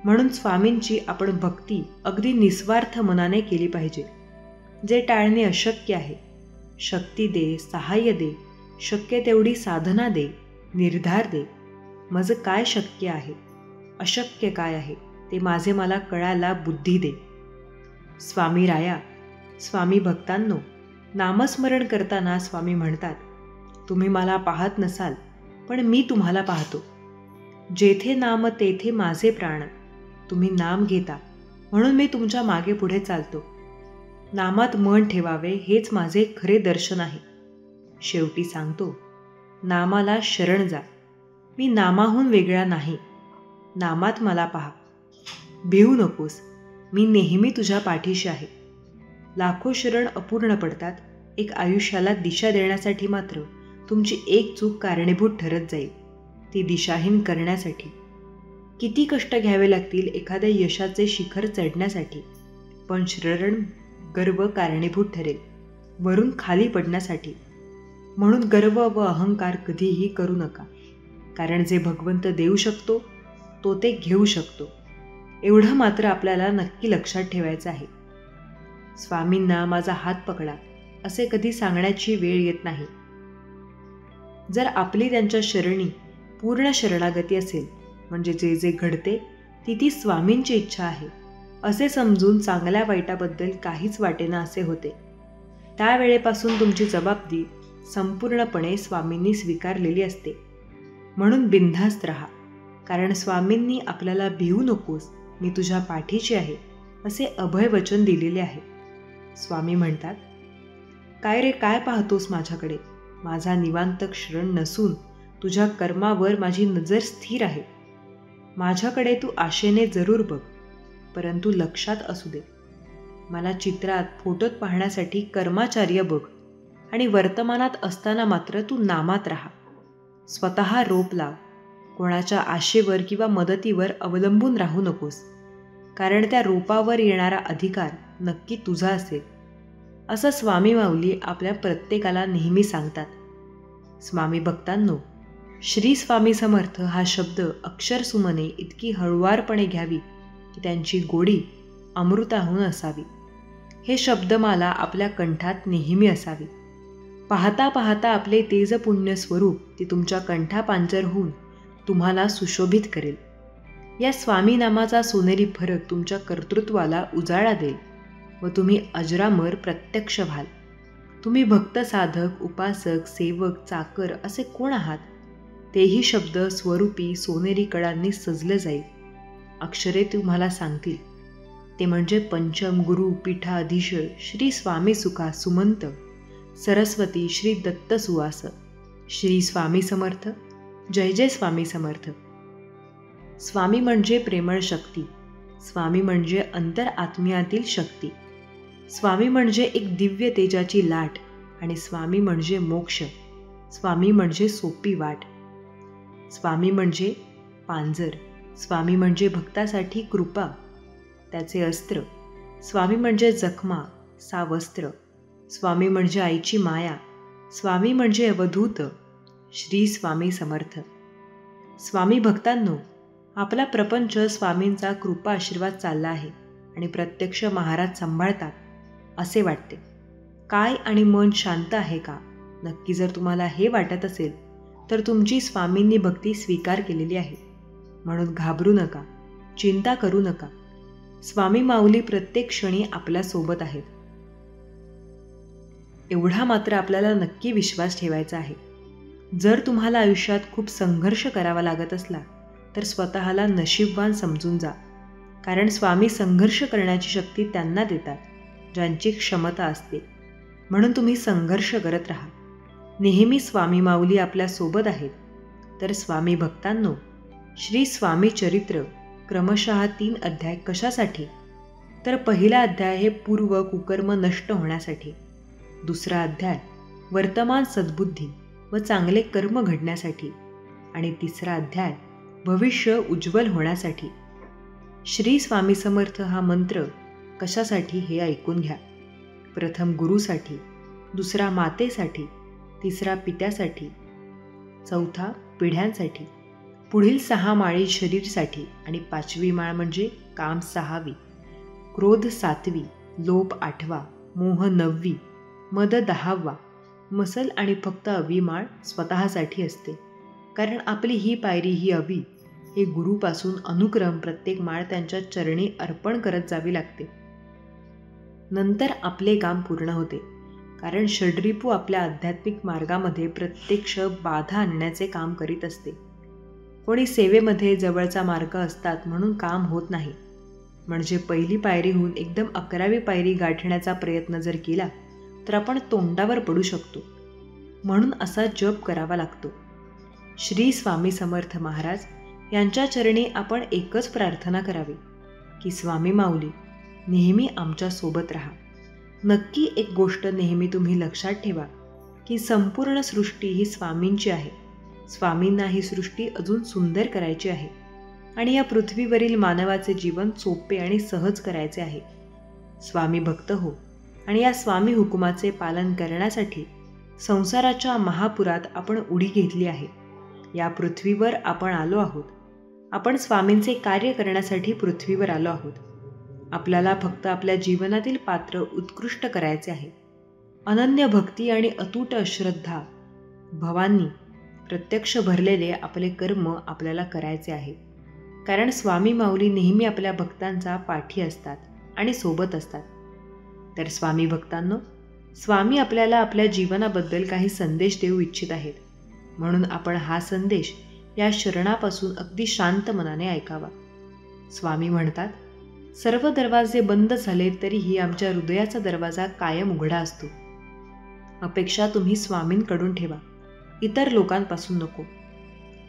म्हणून स्वामींची आपण भक्ती अगदी निस्वार्थ मनाने केली पाहिजे. जे टाळणे अशक्य आहे, शक्ती दे, सहाय्य दे, शक्य तेवढी साधना दे, निर्धार दे. माझं काय शक्य आहे, अशक्य काय आहे ते माझे मला कळायला बुद्धी दे. स्वामी राया, स्वामी भक्तांनो, नामस्मरण करताना स्वामी म्हणतात, तुम्ही मला पाहत नसाल, पण मी तुम्हाला पाहतो. जेथे नाम तेथे माझे प्राण. तुम्ही नाम घेता म्हणून मी तुमच्या मागे पुढे चालतो. नामात मन ठेवावे हेच माझे खरे दर्शन आहे. शेवटी सांगतो, नामाला शरण जा. मी नामाहून वेगळा नाही. नामात मला पहा. भिवू नकोस, मी नेहमी तुझ्या पाठीशी आहे. लाखो शरण अपूर्ण पडतात. एक आयुष्याला दिशा देण्यासाठी मात्र तुमची एक चूक कारणीभूत ठरत जाईल. ती दिशाहीन करण्यासाठी किती कष्ट घ्यावे लागतील एखाद्या यशाचे शिखर चढण्यासाठी, पण शरण गर्व कारणीभूत ठरेल वरून खाली पडण्यासाठी. म्हणून गर्व व अहंकार कधीही करू नका, कारण जे भगवंत देऊ शकतो तो ते घेऊ शकतो. एवढं मात्र आपल्याला नक्की लक्षात ठेवायचं आहे. स्वामींना माझा हात पकडा असे कधी सांगण्याची वेळ येत नाही. जर आपली त्यांच्या शरणी पूर्ण शरणागती असेल, म्हणजे जे जे घडते ती स्वामींची इच्छा आहे असे समजून चांगल्या वाईटाबद्दल काहीच वाटेना असे होते. त्यावेळेपासून तुमची जबाबदारी संपूर्णपणे स्वामींनी स्वीकारलेली असते. म्हणून बिनधास्त राहा, कारण स्वामींनी आपल्याला भिवू नकोस, मी तुझ्या पाठीशी आहे असे अभय वचन दिलेले आहे. स्वामी म्हणतात, काय रे, काय पाहतोस माझ्याकडे? माझा निवांत क्षण नसून तुझ्या कर्मावर माझी नजर स्थिर आहे. माझ्याकडे तू आशेने जरूर बघ, परंतु लक्षात असू दे, मला चित्रात फोटोत पाहण्यासाठी कर्माचार्य बघ आणि वर्तमानात असताना मात्र तू नामात राहा. स्वतः रोप लाव. कोणाच्या आशेवर किंवा मदतीवर अवलंबून राहू नकोस, कारण त्या रोपावर येणारा अधिकार नक्की तुझा असेल, असं स्वामी माऊली आपल्या प्रत्येकाला नेहमी सांगतात. स्वामी भक्तांनो, श्री स्वामी समर्थ हा शब्द अक्षरसुमने इतकी हळुवारपणे घ्यावी की त्यांची गोडी अमृताहून असावी. हे शब्दमाला आपल्या कंठात नेहमी असावी. पाहता पाहता आपले तेजपुण्य स्वरूप ती तुमच्या कंठापांजर होऊन तुम्हाला सुशोभित करेल. या स्वामी नामाचा सोनेरी फरक तुमच्या कर्तृत्वाला उजाळा देईल व तुम्ही अजरामर प्रत्यक्ष व्हाल. तुम्ही भक्त, साधक, उपासक, सेवक, चाकर असे कोण आहात? तेही शब्द स्वरूपी सोनेरी कडांनी सजले जाईल. अक्षरे तुम्हाला सांगतील, ते म्हणजे पंचम, गुरु, पीठाधीश, श्री स्वामी सुखा, सुमंत, सरस्वती, श्री दत्त सुवास, श्री स्वामी समर्थ, जय जय स्वामी समर्थ. स्वामी म्हणजे प्रेमळ शक्ती. स्वामी म्हणजे अंतर आत्म्यातील शक्ती. स्वामी म्हणजे एक दिव्य तेजाची लाट आणि स्वामी म्हणजे मोक्ष. स्वामी म्हणजे सोपी वाट. स्वामी म्हणजे पांजर. स्वामी म्हणजे भक्तासाठी कृपा, त्याचे अस्त्र. स्वामी म्हणजे जखमा, सावस्त्र. स्वामी म्हणजे आईची माया. स्वामी म्हणजे अवधूत. श्री स्वामी समर्थ. स्वामी भक्तांनो, आपला प्रपंच स्वामींचा कृपा आशीर्वाद चालला आहे आणि प्रत्यक्ष महाराज सांभाळतात असे वाटते. काय आणि मन शांत आहे का? नक्की जर तुम्हाला हे वाटत असेल तर तुमची स्वामींनी भक्ती स्वीकार केलेली आहे. म्हणून घाबरू नका, चिंता करू नका. स्वामी माऊली प्रत्येक क्षणी आपल्या सोबत आहेत. एवढा मात्र आपल्याला नक्की विश्वास ठेवायचा आहे. जर तुम्हाला आयुष्यात खूप संघर्ष करावा लागत असला तर स्वतःला नशीबवान समजून जा, कारण स्वामी संघर्ष करण्याची शक्ती त्यांना देतात ज्यांची क्षमता असते. म्हणून तुम्ही संघर्ष करत राहा. नेहमी स्वामी माऊली आपल्या सोबत आहेत. तर स्वामी भक्तांनो, श्री स्वामी चरित्र क्रमशः 3 अध्याय कशासाठी? तर पहिला अध्याय हे पूर्व कुकर्म नष्ट होण्यासाठी, दुसरा अध्याय वर्तमान सद्बुद्धी व चांगले कर्म घडण्यासाठी आणि तिसरा अध्याय भविष्य उज्ज्वल होण्यासाठी. श्री स्वामी समर्थ हा मंत्र कशासाठी हे ऐकून घ्या. प्रथम गुरुसाठी, दुसरा मातेसाठी, तिसरा पित्यासाठी, चौथा पिढ्यांसाठी, पुढील 6 माळी शरीरसाठी आणि 5वी माळ म्हणजे काम 6वी, क्रोध 7वी, लोभ 8वा, मोह 9वी, मद 10वा, मसल आणि फक्त 11वी माळ स्वतःसाठी असते. कारण आपली ही पायरी ही 11वी हे गुरुपासून अनुक्रम प्रत्येक माळ त्यांच्या चरणी अर्पण करत जावी लागते. नंतर आपले काम पूर्ण होते. कारण षड्रिपू आपल्या आध्यात्मिक मार्गामध्ये प्रत्यक्ष बाधा आणण्याचे काम करीत असते. कोणी सेवेमध्ये जवळचा मार्ग असतात म्हणून काम होत नाही. म्हणजे पहिली पायरीहून एकदम 11वी पायरी गाठण्याचा प्रयत्न जर केला तर आपण तोंडावर पडू शकतो. म्हणून असा जप करावा लागतो. श्री स्वामी समर्थ महाराज यांच्या चरणी आपण एकच प्रार्थना करावी की स्वामी माऊली नेहमी आमच्या सोबत राहा. नक्की एक गोष्ट नेहमी तुम्ही लक्षात ठेवा की संपूर्ण सृष्टी ही स्वामींची आहे. स्वामींना ही सृष्टी अजून सुंदर करायची आहे आणि या पृथ्वीवरील मानवाचे जीवन सोपे आणि सहज करायचे आहे. स्वामी भक्त हो आणि या स्वामी हुकुमाचे पालन करण्यासाठी संसाराच्या महापुरात आपण उडी घेतली आहे. या पृथ्वीवर आपण आलो आहोत. आपण स्वामींचे कार्य करण्यासाठी पृथ्वीवर आलो आहोत. आपल्याला फक्त आपल्या जीवनातील पात्र उत्कृष्ट करायचे आहे. अनन्य भक्ती आणि अतूट श्रद्धा भवांनी प्रत्यक्ष भरलेले आपले कर्म आपल्याला करायचे आहे. कारण स्वामी माऊली नेहमी आपल्या भक्तांचा पाठी असतात आणि सोबत असतात. तर स्वामी भक्तांनो, स्वामी आपल्याला आपल्या जीवनाबद्दल काही संदेश देऊ इच्छित आहेत. म्हणून आपण हा संदेश या शरणापासून अगदी शांत मनाने ऐकावा. स्वामी म्हणतात, सर्व दरवाजे बंद झाले तरीही आमच्या हृदयाचा दरवाजा कायम उघडा असतो. अपेक्षा तुम्ही स्वामींकडून ठेवा, इतर लोकांपासून नको.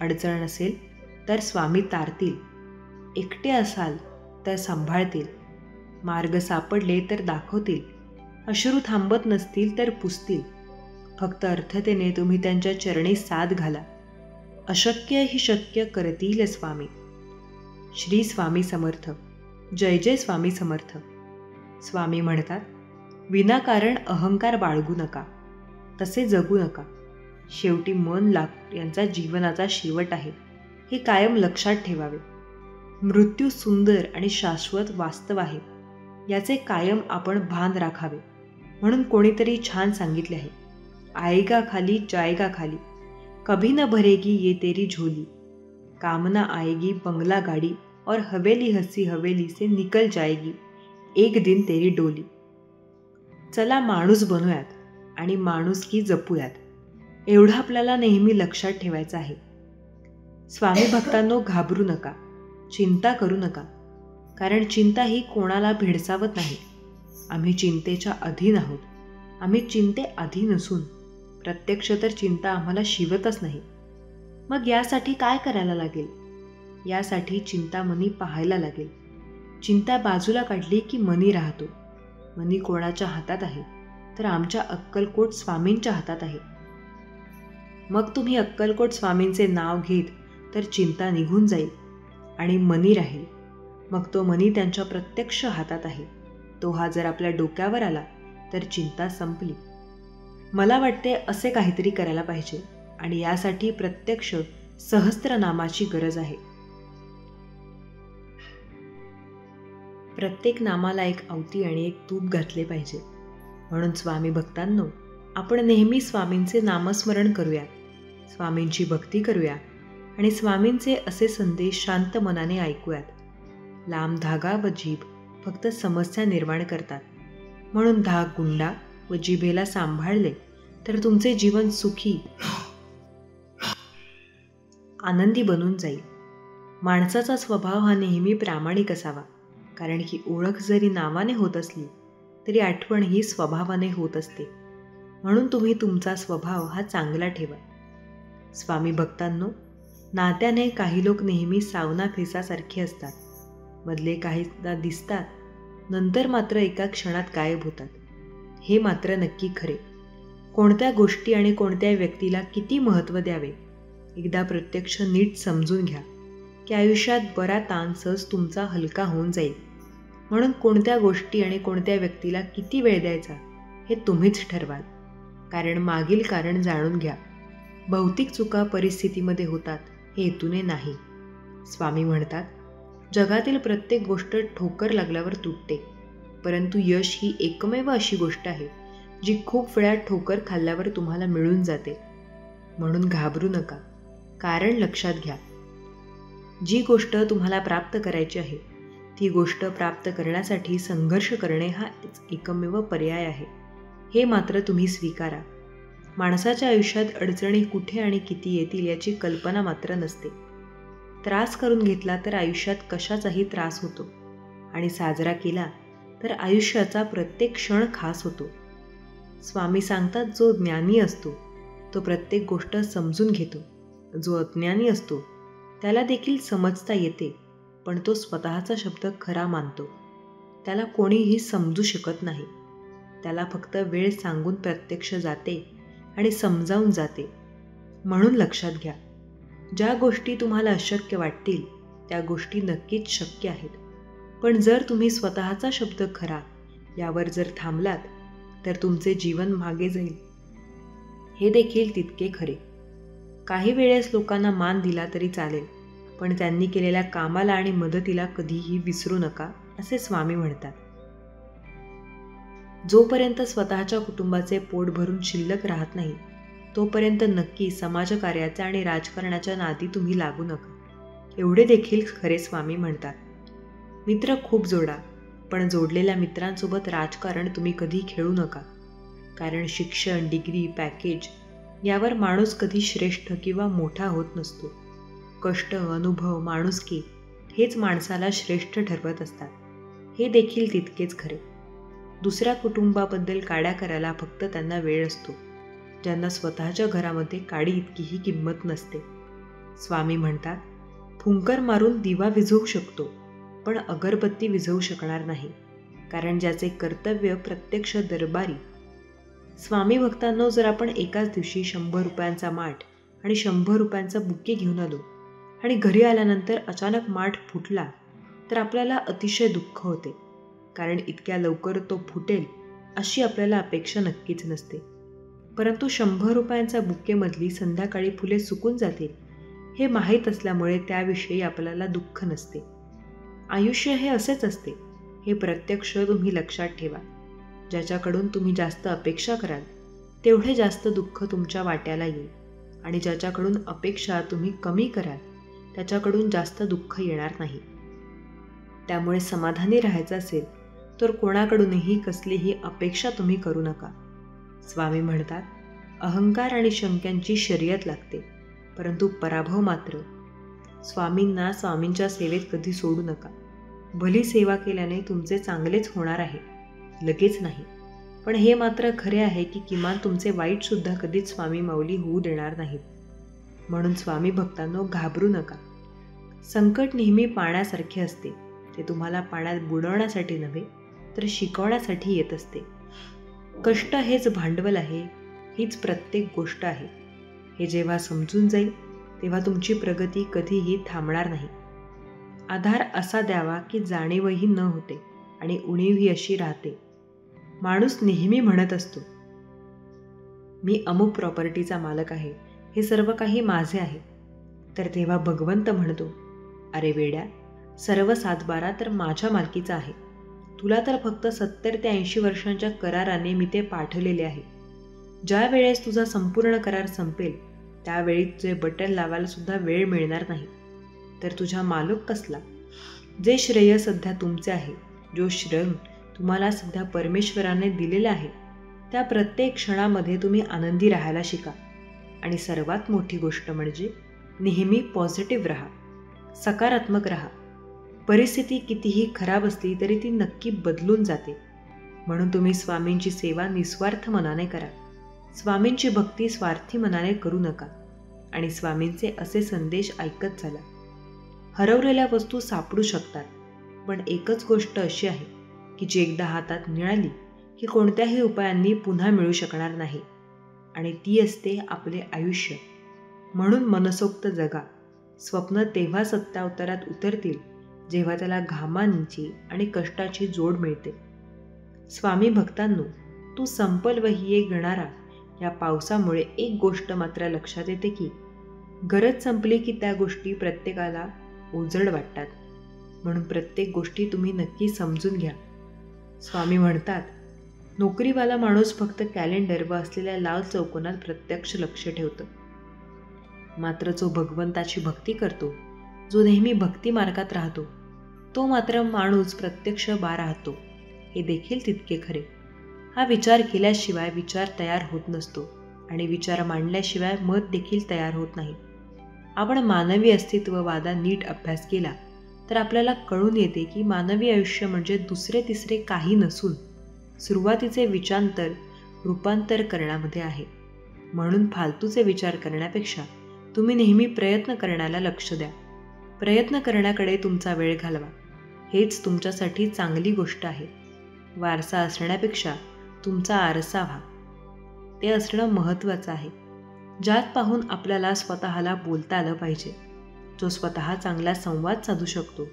अडचण नसेल तर स्वामी तारतील. एकटे असाल तर सांभाळतील. मार्ग सापडले तर दाखवतील. अश्रू थांबत नसतील तर पुसतील. फक्त अर्थतेने तुम्ही त्यांच्या चरणी साथ घाला. अशक्य ही शक्य करतील स्वामी. श्री स्वामी समर्थ. जय जय स्वामी समर्थ. स्वामी म्हणतात, विनाकारण अहंकार बाळगू नका, तसे जगू नका. शेवटी मन लाग यांचा जीवनाचा शेवट आहे हे कायम लक्षात ठेवावे. मृत्यू सुंदर आणि शाश्वत वास्तव आहे याचे कायम आपण भान राखावे. म्हणून कोणीतरी छान सांगितले आहे, आएगा खाली जाएगा खाली, कभी न भरेगी ये तेरी झोली, कामना आएगी बंगला गाड़ी और हवेली हसी हवेली से निकल जाएगी एक दिन तेरी डोली. चला माणूस बनूयात आणि माणुसकी जपूयात, एवढं आपल्याला नेहमी लक्षात ठेवायचं आहे. स्वामी भक्तांनो, घाबरू नका, चिंता करू नका. कारण चिंता ही कोणाला भेडसावत नाही. आम्ही चिंतेच्या अधीन आहोत. आम्ही चिंते अधीन नसून प्रत्यक्ष तर चिंता आम्हाला शिवतच नाही. मग यासाठी काय करायला लागेल? यासाठी चिंता मनी पाहायला लागेल. चिंता बाजूला काढली की मनी राहतो. मनी कोणाच्या हातात आहे? तर आमच्या अक्कलकोट स्वामींच्या हातात आहे. मग तुम्ही अक्कलकोट स्वामींचे नाव घेत तर चिंता निघून जाईल आणि मनी राहील. मग तो मनी त्यांच्या प्रत्यक्ष हातात आहे. तो हा जर आपल्या डोक्यावर आला तर चिंता संपली. मला वाटते असे काहीतरी करायला पाहिजे आणि यासाठी प्रत्यक्ष सहस्त्रनामाची गरज आहे. प्रत्येक नामाला एक अवती आणि एक तूप घातले पाहिजे. म्हणून स्वामी भक्तांनो, आपण नेहमी स्वामींचे नामस्मरण करूया, स्वामींची भक्ती करूया आणि स्वामींचे असे संदेश शांत मनाने ऐकूयात. लांब धागा व जीभ फक्त समस्या निर्माण करतात. म्हणून धाग गुंडा व जिभेला सांभाळले तर तुमचे जीवन सुखी आनंदी बनून जाईल. माणसाचा स्वभाव हा नेहमी प्रामाणिक असावा. कारण ही ओळख जरी नावाने होत असली तरी आठवण ही स्वभावाने होत असते. म्हणून तुम्ही तुमचा स्वभाव हा चांगला ठेवा. स्वामी भक्तांनो, नात्याने काही लोक नेहमी सावना फेसासारखे असतात. मधले काहीदा दिसतात, नंतर मात्र एका क्षणात गायब होतात. हे मात्र नक्की खरे. कोणत्या गोष्टी आणि कोणत्या व्यक्तीला किती महत्त्व द्यावे एकदा प्रत्यक्ष नीट समजून घ्या. की आयुष्यात बरा ताण सहज तुमचा हलका होऊन जाईल. म्हणून कोणत्या गोष्टी आणि कोणत्या व्यक्तीला किती वेळ द्यायचा हे तुम्हीच ठरवाल. कारण मागील कारण जाणून घ्या. भौतिक चुका परिस्थितीमध्ये होतात हे हेतूने नाही. स्वामी म्हणतात, जगातील प्रत्येक गोष्ट ठोकर लागल्यावर तुटते, परंतु यश ही एकमेव अशी गोष्ट आहे जी खूप वेळा ठोकर खाल्ल्यावर तुम्हाला मिळून जाते. म्हणून घाबरू नका, कारण लक्षात घ्या. जी गोष्ट तुम्हाला प्राप्त करायची आहे ती गोष्ट प्राप्त करण्यासाठी संघर्ष करणे हा एकमेव पर्याय आहे. हे मात्र तुम्ही स्वीकारा. माणसाच्या आयुष्यात अडचणी कुठे आणि किती येतील याची कल्पना मात्र नसते. त्रास करून घेतला तर आयुष्यात कशाचाही त्रास होतो आणि साजरा केला तर आयुष्याचा प्रत्येक क्षण खास होतो. स्वामी सांगतात, जो ज्ञानी असतो तो प्रत्येक गोष्ट समजून घेतो. जो अज्ञानी असतो त्याला देखील समजता येते, पण तो स्वतःचा शब्द खरा मानतो. त्याला कोणीही समजू शकत नाही. त्याला फक्त वेळ सांगून प्रत्यक्ष जाते आणि समजावून जाते. म्हणून लक्षात घ्या, ज्या गोष्टी तुम्हाला अशक्य वाटतील त्या गोष्टी नक्कीच शक्य आहेत. पण जर तुम्ही स्वतःचा शब्द खरा यावर जर थांबलात तर तुमचे जीवन मागे जाईल. हे देखील तितके खरे. काही वेळेस लोकांना मान दिला तरी चालेल, पण त्यांनी केलेल्या कामाला आणि मदतीला कधीही विसरू नका, असे स्वामी म्हणतात. जोपर्यंत स्वतःच्या कुटुंबाचे पोट भरून शिल्लक राहत नाही तोपर्यंत नक्की समाजकार्याच्या आणि राजकारणाच्या नादी तुम्ही लागू नका. एवढे देखील खरे स्वामी म्हणतात. मित्र खूप जोडा, पण जोडलेल्या मित्रांसोबत राजकारण तुम्ही कधी खेळू नका. कारण शिक्षण, डिग्री, पॅकेज यावर माणूस कधी श्रेष्ठ किंवा मोठा होत नसतो. कष्ट, अनुभव, माणुसकी हेच माणसाला श्रेष्ठ ठरवत असतात. हे देखील तितकेच खरे. दुसऱ्या कुटुंबाबद्दल काड्या करायला फक्त त्यांना वेळ असतो, ज्यांना स्वतःच्या घरामध्ये काडी इतकीही किंमत नसते. स्वामी म्हणतात, फुंकर मारून दिवा विझवू शकतो, पण अगरबत्ती विझवू शकणार नाही. कारण ज्याचे कर्तव्य प्रत्यक्ष दरबारी. स्वामी भक्तांनो, जर आपण एकाच दिवशी 100 रुपयांचा माठ आणि 100 रुपयांचा बुके घेऊन आलो आणि घरी आल्यानंतर अचानक माठ फुटला तर आपल्याला अतिशय दुःख होते. कारण इतक्या लवकर तो फुटेल अशी आपल्याला अपेक्षा नक्कीच नसते. परंतु 100 रुपयांचा बुकेमधली संध्याकाळी फुले सुकून जातील हे माहीत असल्यामुळे त्याविषयी आपल्याला दुःख नसते. आयुष्य हे असेच असते, हे प्रत्यक्ष तुम्ही लक्षात ठेवा. ज्याच्याकडून तुम्ही जास्त अपेक्षा कराल तेवढे जास्त दुःख तुमच्या वाट्याला येईल, आणि ज्याच्याकडून अपेक्षा तुम्ही कमी कराल त्याच्याकडून जास्त दुःख येणार नाही. त्यामुळे समाधानी राहायचं असेल तर कोणाकडूनही कसलीही अपेक्षा तुम्ही करू नका. स्वामी म्हणतात, अहंकार आणि शंक्यांची शर्यत लागते, परंतु पराभव मात्र. स्वामींना स्वामींच्या सेवेत कधी सोडू नका. भली सेवा केल्याने तुमचे चांगलेच होणार आहे, लगेच नाही. पण हे मात्र खरे आहे की किमान तुमचे वाईटसुद्धा कधीच स्वामी माऊली होऊ देणार नाहीत. म्हणून स्वामी भक्तांनो, घाबरू नका. संकट नेहमी पाण्यासारखे असते. ते तुम्हाला पाण्यात बुडवण्यासाठी नव्हे तर शिकवण्यासाठी येत असते. कष्ट हेच भांडवल आहे, हीच प्रत्येक गोष्ट आहे. हे जेव्हा समजून जाईल तेव्हा तुमची प्रगती कधीही थांबणार नाही. आधार असा द्यावा की जाणीवही न होते आणि उणीवही अशी राहते. माणूस नेहमी म्हणत असतो, मी अमुक प्रॉपर्टीचा मालक आहे, हे सर्व काही माझे आहे. तर तेव्हा भगवंत म्हणतो, अरे वेड्या, सर्व 7/12 तर माझ्या मालकीचा आहे. तुला तर फक्त 70 ते 80 वर्षांच्या कराराने मी ते पाठवलेले आहे. ज्या वेळेस तुझा संपूर्ण करार संपेल त्यावेळी तुझे बटन लावायला सुद्धा वेळ मिळणार नाही. तर तुझा मालक कसला? जे श्रेय सध्या तुमचे आहे, जो श्रम तुम्हाला सध्या परमेश्वराने दिलेला आहे, त्या प्रत्येक क्षणामध्ये तुम्ही आनंदी राहायला शिका. आणि सर्वात मोठी गोष्ट म्हणजे नेहमी पॉझिटिव्ह राहा, सकारात्मक राहा. परिस्थिती कितीही खराब असली तरी ती नक्की बदलून जाते. म्हणून तुम्ही स्वामींची सेवा निस्वार्थ मनाने करा. स्वामींची भक्ती स्वार्थी मनाने करू नका. आणि स्वामींचे असे संदेश ऐकत चला. हरवलेल्या वस्तू सापडू शकतात, पण एकच गोष्ट अशी आहे की जी एकदा हातात मिळाली की कोणत्याही उपायांनी पुन्हा मिळू शकणार नाही, आणि ती असते आपले आयुष्य. म्हणून मनसोक्त जगा, स्वप्न तेव्हा सत्यावतारात उतरतील जेव्हा त्याला घामांची आणि कष्टाची जोड मिळते. स्वामी भक्तांनो, तू संपल व ही एक गणारा या पावसामुळे एक गोष्ट मात्र लक्षात येते की गरज संपली की त्या गोष्टी प्रत्येकाला ओजड वाटतात. म्हणून प्रत्येक गोष्टी तुम्ही नक्की समजून घ्या. स्वामी म्हणतात, नोकरीवाला माणूस फक्त कॅलेंडर व असलेल्या लाल चौकोनात प्रत्यक्ष लक्ष ठेवतो, मात्र जो भगवंताची भक्ती करतो, जो नेहमी भक्ती मार्गात राहतो, तो मात्र माणूस प्रत्यक्ष राहतो. हे देखील तितके खरे. हा विचार केल्याशिवाय विचार तयार होत नसतो आणि विचार मांडल्याशिवाय मत देखील तयार होत नाही. आपण मानवी अस्तित्ववादा नीट अभ्यास केला तर आपल्याला कळून येते की मानवी आयुष्य म्हणजे दुसरे तिसरे काही नसून सुरुवातीचे विचारांतर रूपांतर करण्यामध्ये आहे. म्हणून फालतूचे विचार करण्यापेक्षा तुम्ही नेहमी प्रयत्न करण्याला लक्ष द्या. प्रयत्न करण्याकडे तुमचा वेळ घालवा. हेच तुमच्यासाठी चांगली गोष्ट आहे. वारसा असण्यापेक्षा तुमचा आरसा व्हा. ते असणं महत्त्वाचं आहे. ज्यात पाहून आपल्याला स्वतःला बोलता आलं पाहिजे. जो स्वतः चांगला संवाद साधू शकतो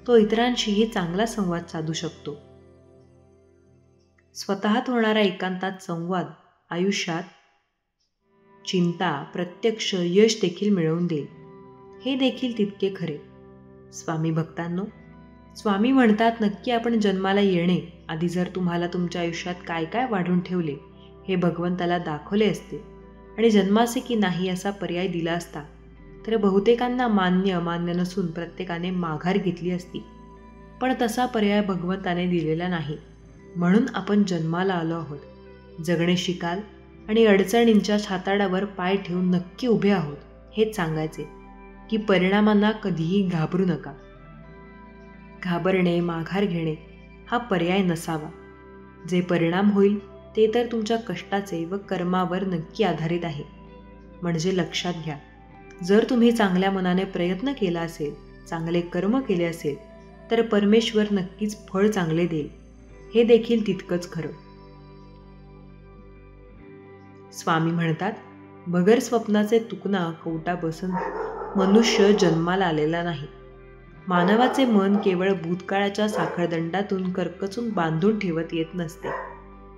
तो इतरांशीही चांगला संवाद साधू शकतो. स्वतःत होणारा एकांतात संवाद आयुष्यात चिंता, प्रत्यक्ष यश देखील मिळवून देईल. हे देखील तितके खरे. स्वामी भक्तांनो, स्वामी म्हणतात, नक्की आपण जन्माला येणे आधी जर तुम्हाला तुमच्या आयुष्यात काय काय वाढून ठेवले हे भगवंताला दाखवले असते आणि जन्माचे की नाही असा पर्याय दिला असता तर बहुतेकांना मान्य अमान्य नसून प्रत्येकाने माघार घेतली असती. पण तसा पर्याय भगवंताने दिलेला नाही. म्हणून आपण जन्माला आलो आहोत. जगणे शिकाल आणि अडचणींच्या छाताडावर पाय ठेवून नक्की उभे आहोत हेच सांगायचे की परिणामांना कधीही घाबरू नका. घाबरणे, माघार घेणे हा पर्याय नसावा. जे परिणाम होईल ते तर तुमच्या कष्टाचे व कर्मावर नक्की आधारित आहे. म्हणजे लक्षात घ्या, जर तुम्ही चांगल्या मनाने प्रयत्न केला असेल, चांगले कर्म केले असेल तर परमेश्वर नक्कीच फळ चांगले देईल. हे देखील तितकंच खरं. स्वामी म्हणतात, बगर स्वप्नाचे तुकना कवटा बसन मनुष्य जन्माला आलेला नाही. मानवाचे मन केवळ भूतकाळाच्या साखळदंडातून करकचून बांधून ठेवत येत नसते.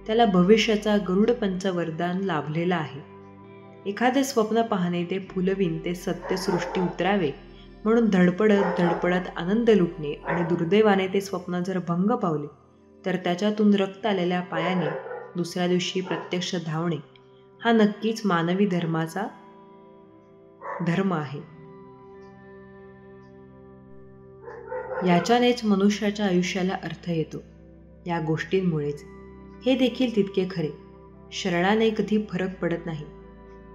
त्याला भविष्याचा गरुड पंचवरदान लाभलेला आहे. एखादे स्वप्न पाहणे ते फुलवीन ते सत्यसृष्टी उतरावे म्हणून धडपडत धडपडत आनंद लुटणे आणि दुर्दैवाने ते स्वप्न जर भंग पावले तर त्याच्यातून रक्त आलेल्या पायाने दुसऱ्या दिवशी प्रत्यक्ष धावणे हा नक्कीच मानवी धर्माचा धर्म आहे. याच्यानेच मनुष्याच्या आयुष्याला अर्थ येतो. या गोष्टींमुळेच. हे देखील तितके खरे. शरणाने कधी फरक पडत नाही.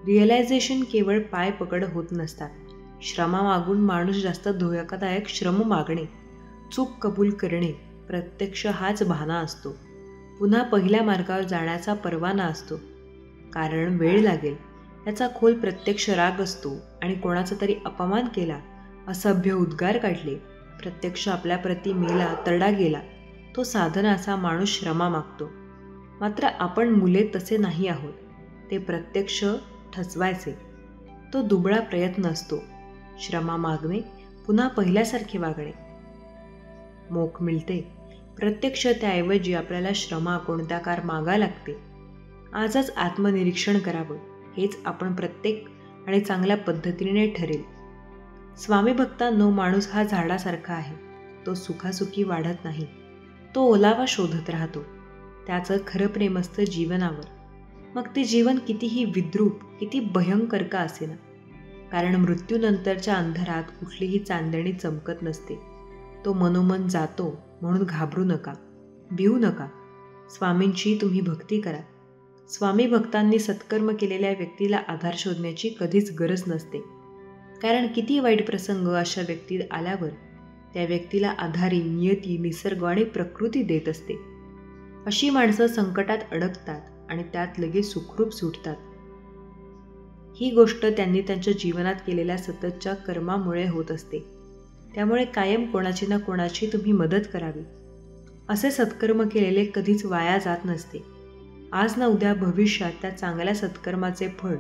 रिअलायझेशन केवळ पाय पकड होत नसतात. श्रमा मागून माणूस जास्त धोकादायक श्रम मागणे, चूक कबूल करणे प्रत्यक्ष हाच बहाणा असतो. पुन्हा पहिल्या मार्गावर जाण्याचा परवाना असतो. कारण वेळ लागेल याचा खोल प्रत्यक्ष राग असतो आणि कोणाचा तरी अपमान केला, असभ्य उद्गार काढले, प्रत्यक्ष आपल्या प्रती मेला, तरडा गेला, तो साधनाचा माणूस श्रमा मागतो. मात्र आपण मुले तसे नाही आहोत. ते प्रत्यक्ष ठसवायचे तो दुबळा प्रयत्न असतो. श्रमा मागणे, पुन्हा पहिल्यासारखे वागणे. मोक्ष मिळते. प्रत्यक्ष त्याऐवजी आपल्याला श्रमा कोणत्या कार मागा लागते. आजच आत्मनिरीक्षण करावं. हेच आपण प्रत्येक आणि चांगल्या पद्धतीने ठरेल. स्वामी भक्तांनो, माणूस हा झाडासारखा आहे. तो सुखासुखी वाढत नाही. तो ओलावा शोधत राहतो. त्याचं खरं प्रेम असतं जीवनावर. मग ते जीवन कितीही विद्रूप, किती भयंकर का असेना. कारण मृत्यूनंतरच्या अंधारात कुठलीही चांदणी चमकत नसते. तो मनोमन जातो. म्हणून घाबरू नका, भिवू नका. स्वामींची तुम्ही भक्ती करा. स्वामी भक्तांनी सत्कर्म केलेल्या व्यक्तीला आधार शोधण्याची कधीच गरज नसते. कारण किती वाईट प्रसंग अशा व्यक्तीत आल्यावर त्या व्यक्तीला आधारी नियती, निसर्ग आणि प्रकृती देत असते. अशी माणसं संकटात अडकतात आणि त्यात लगेच सुखरूप सुटतात. ही गोष्ट त्यांनी त्यांच्या जीवनात केलेल्या सततच्या कर्मामुळे होत असते. त्यामुळे कायम कोणाची ना कोणाची तुम्ही मदत करावी. असे सत्कर्म केलेले कधीच वाया जात नसते. आज ना उद्या भविष्यात त्या चांगल्या सत्कर्माचे फळ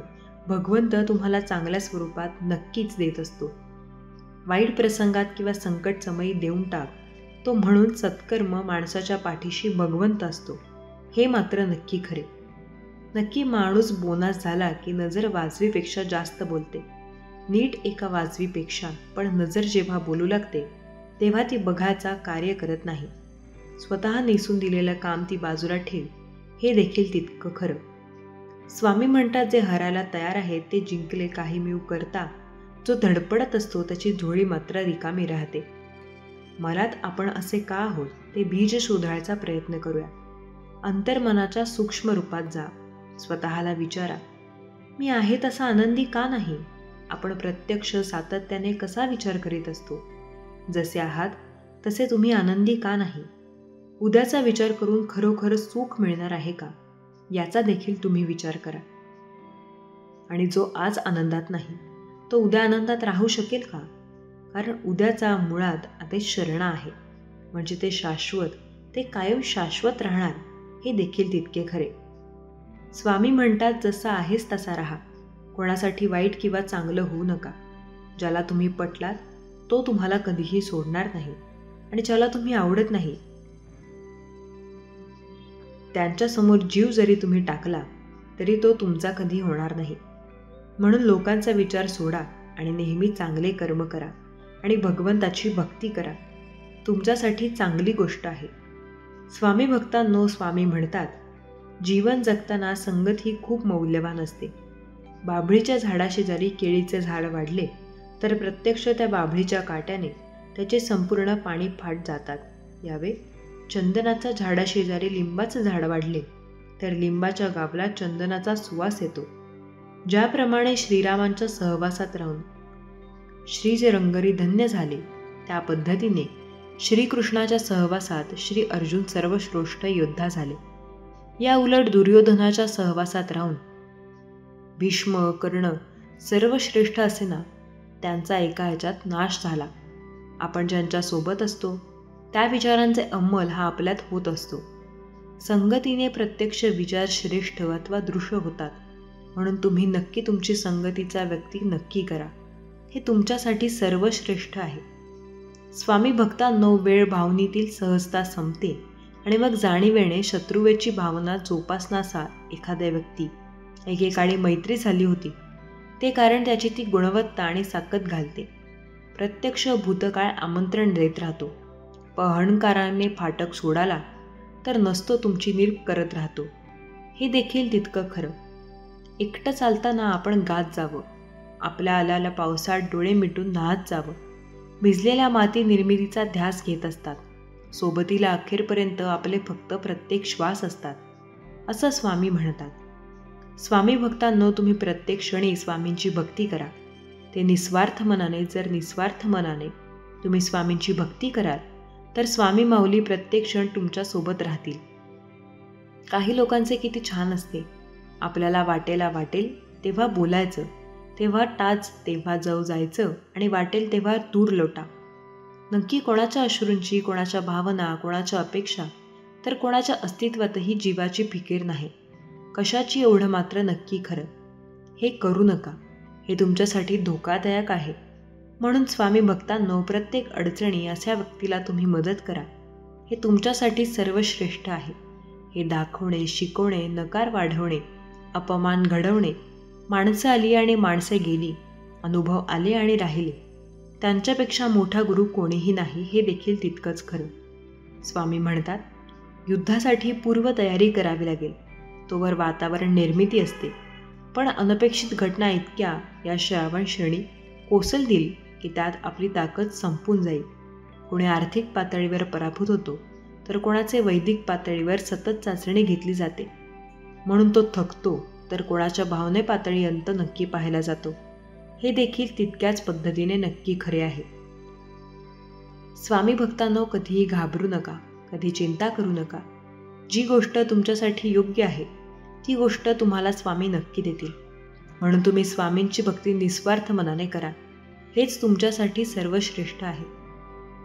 भगवंत तुम्हाला चांगल्या स्वरूपात नक्कीच देत असतो. वाईट प्रसंगात किंवा संकट समयी देऊन टाक, तो म्हणून सत्कर्म माणसाच्या पाठीशी भगवंत असतो, हे मात्र नक्की खरे. नक्की माणूस बोनास झाला की नजर वाजवीपेक्षा जास्त बोलते. नीट एका वाजवीपेक्षा, पण नजर जेव्हा बोलू लागते तेव्हा ती बघायचा कार्य करत नाही. स्वतः नेसून दिलेलं काम ती बाजूला ठेव, हे देखील तितकं खरं. स्वामी म्हणतात, जे हरायला तयार आहे ते जिंकले काही मिळू करता, जो धडपडत असतो त्याची झोळी मात्र रिकामी राहते. मनात आपण असे का आहोत ते बीज शोधायचा प्रयत्न करूया. अंतर्मनाच्या सूक्ष्म रूपात जा. स्वतःला विचारा, मी आहे तसा आनंदी का नाही? आपण प्रत्यक्ष सातत्याने कसा विचार करीत असतो? जसे आहात तसे तुम्ही आनंदी का नाही? उद्याचा विचार करून खरोखर सुख मिळणार आहे का, याचा देखील तुम्ही विचार करा. आणि जो आज आनंदात नाही तो उद्या आनंदात राहू शकेल का? कारण उद्याचा मुळात आदेश शरण आहे, म्हणजे ते शाश्वत, ते कायम शाश्वत राहणार, हे देखील तितके खरे. स्वामी म्हणतात, जसा आहेस तसा राहा. कोणासाठी वाईट किंवा चांगलं होऊ नका. ज्याला तुम्ही पटलात तो तुम्हाला कधीही सोडणार नाही, आणि ज्याला तुम्ही आवडत नाही त्यांच्यासमोर जीव जरी तुम्ही टाकला तरी तो तुमचा कधी होणार नाही. म्हणून लोकांचा विचार सोडा आणि नेहमी चांगले कर्म करा आणि भगवंताची भक्ती करा. तुमच्यासाठी चांगली गोष्ट आहे. स्वामी भक्तांनो, स्वामी म्हणतात, जीवन जगताना संगत ही खूप मौल्यवान असते. बाभळीच्या झाडाशेजारी केळीचे झाड वाढले तर प्रत्यक्ष त्या बाभळीच्या काट्याने त्याचे संपूर्ण पाणी फाट जातात. यावे चंदनाच्या झाडाशेजारी लिंबाचं झाड वाढले तर लिंबाच्या गाभला चंदनाचा सुवास येतो. ज्याप्रमाणे श्रीरामांच्या सहवासात राहून श्रीचे रंगरी धन्य झाले, त्या पद्धतीने श्रीकृष्णाच्या सहवासात श्री अर्जुन सर्वश्रेष्ठ योद्धा झाले. या उलट दुर्योधनाच्या सहवासात राहून भीष्म, कर्ण सर्वश्रेष्ठ असे ना, त्यांचा एका ह्याच्यात नाश झाला. आपण ज्यांच्या सोबत असतो त्या विचारांचे अंमल हा आपल्यात होत असतो. संगतीने प्रत्यक्ष विचार श्रेष्ठ अथवा दृश्य होतात. म्हणून तुम्ही नक्की तुमची संगतीचा व्यक्ती नक्की करा, हे तुमच्यासाठी सर्वश्रेष्ठ आहे. स्वामी भक्तांनो, वेळ भावनेतील सहजता संपते आणि मग जाणीवेने शत्रुवेची भावना जोपासणासा एखाद्या व्यक्ती, एकेकाळी मैत्री झाली होती ते कारण त्याची ती गुणवत्ता आणि साकत घालते. प्रत्यक्ष भूतकाळ आमंत्रण देत राहतो. अहंकाराने फाटक सोडाला तर नसतो तुमची निर्प करत राहतो, हे देखील तितकं खरं. एकटं चालताना आपण गात जावं. आपल्या आल्याला पावसात डोळे मिटून नाहत जावं. भिजलेल्या माती निर्मितीचा ध्यास घेत असतात. सोबतीला अखेरपर्यंत आपले फक्त प्रत्येक श्वास असतात, असं स्वामी म्हणतात. स्वामी भक्तांनो, तुम्ही प्रत्येक क्षणी स्वामींची भक्ती करा. ते निस्वार्थ मनाने, जर निस्वार्थ मनाने तुम्ही स्वामींची भक्ती कराल तर स्वामी माऊली प्रत्येक क्षण तुमच्या सोबत राहतील. काही लोकांचे किती छान असते, आपल्याला वाटेल तेव्हा बोलायचं, तेव्हा टाच, तेव्हा जाऊ जायचं आणि वाटेल तेव्हा दूर लोटा. नक्की कोणाच्या अश्रूंची, कोणाच्या भावना, कोणाच्या अपेक्षा, तर कोणाच्या अस्तित्वातही जीवाची फिकीर नाही. कशाची एवढं मात्र नक्की खरं. हे करू नका, हे तुमच्यासाठी धोकादायक आहे. म्हणून स्वामी भक्तांनो, प्रत्येक अडचणी अशा व्यक्तीला तुम्ही मदत करा, हे तुमच्यासाठी सर्वश्रेष्ठ आहे. हे दाखवणे, शिकवणे, नकार वाढवणे, अपमान घडवणे, माणसं आली आणि माणसे गेली, अनुभव आले आणि राहिले, त्यांच्यापेक्षा मोठा गुरु कोणीही नाही, हे देखील तितकंच खरं. स्वामी म्हणतात, युद्धासाठी पूर्वतयारी करावी लागेल, तोवर वातावरण निर्मिती असते. पण अनपेक्षित घटना इतक्या या श्रावण श्रेणी कोसळतील की त्यात आपली ताकद संपून जाईल. कोणी आर्थिक पातळीवर पराभूत होतो तर कोणाचे वैदिक पातळीवर सतत चाचणी घेतली जाते, म्हणून तो थकतो, तर कोणाच्या भावने पातळी अंत नक्की पाहायला जातो. हे देखील तितक्याच पद्धतीने नक्की खरे आहे. स्वामी भक्तांनो, कधीही घाबरू नका, कधी चिंता करू नका. जी गोष्ट तुमच्यासाठी योग्य आहे ती गोष्ट तुम्हाला स्वामी नक्की देतील. म्हणून तुम्ही स्वामींची भक्ती निस्वार्थ मनाने करा, हेच तुमच्यासाठी सर्वश्रेष्ठ आहे.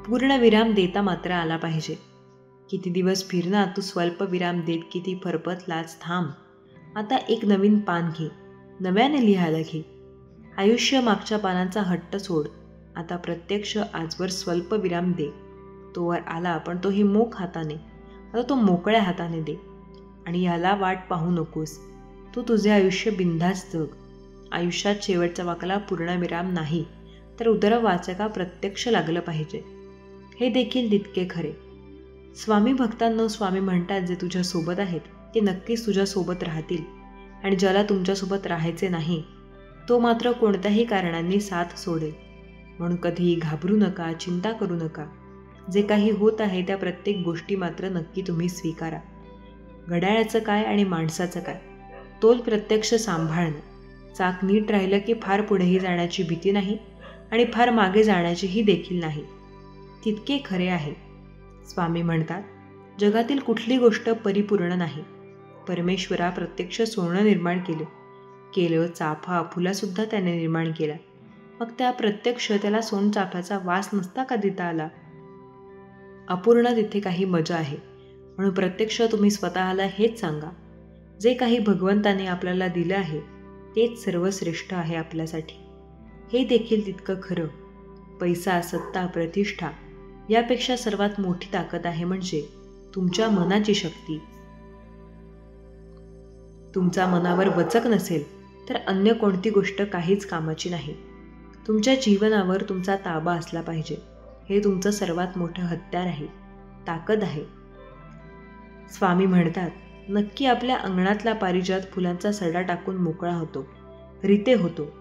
पूर्ण विराम देता मात्र आला पाहिजे. किती दिवस फिरणार तू, स्वल्प विराम देत किती फरफटलाच, थांब. आता एक नवीन पान घे, नव्याने लिहायला घे. आयुष्य मागच्या पानांचा हट्ट सोड. आता प्रत्यक्ष आजवर स्वल्प विराम दे. तोवर आला, पण तोही मोक हाताने. आता तो मोकळ्या हाताने दे. आणि याला वाट पाहू नकोस. तू तुझे आयुष्य बिनधास्त जग. आयुष्यात शेवटचा वाकला पूर्णविराम नाही, तर उदरवाचका प्रत्यक्ष लागलं पाहिजे. हे देखील तितके खरे. स्वामी भक्तांनो, स्वामी म्हणतात, जे तुझ्यासोबत आहेत ते नक्कीच तुझ्यासोबत राहतील. आणि ज्याला तुमच्यासोबत राहायचे नाही, तो मात्र कोणत्याही कारणांनी साथ सोडेल. म्हणून कधीही घाबरू नका, चिंता करू नका. जे काही होत आहे त्या प्रत्येक गोष्टी मात्र नक्की तुम्ही स्वीकारा. घड्याळाचं काय आणि माणसाचं काय, तोल प्रत्यक्ष सांभाळणं. चाक नीट राहिलं की फार पुढेही जाण्याची भीती नाही आणि फार मागे जाण्याचीही देखील नाही. तितके खरे आहे. स्वामी म्हणतात, जगातील कुठली गोष्ट परिपूर्ण नाही. परमेश्वरा प्रत्यक्ष सोनं निर्माण केलं, चाफा फुलासुद्धा त्याने निर्माण केला. मग त्या प्रत्यक्ष त्याला सोनचाफ्याचा वास नसता का देता आला? अपूर्ण तिथे काही मजा आहे. म्हणून प्रत्यक्ष तुम्ही स्वतःला हेच सांगा, जे काही भगवंताने आपल्याला दिलं आहे तेच सर्वश्रेष्ठ आहे आपल्यासाठी. हे देखील तितकं खरं. पैसा, सत्ता, प्रतिष्ठा यापेक्षा सर्वात मोठी ताकद आहे म्हणजे तुमच्या मनाची शक्ती. तुमचा मनावर वचक नसेल तर अन्य कोणती गोष्ट काहीच कामाची नाही. तुमच्या जीवनावर तुमचा ताबा असला पाहिजे. हे तुमचं सर्वात मोठं हत्यार आहे, ताकद आहे. स्वामी म्हणतात, नक्की आपल्या अंगणातला पारिजात फुलांचा सडा टाकून मोकळा होतो, रीते होतो,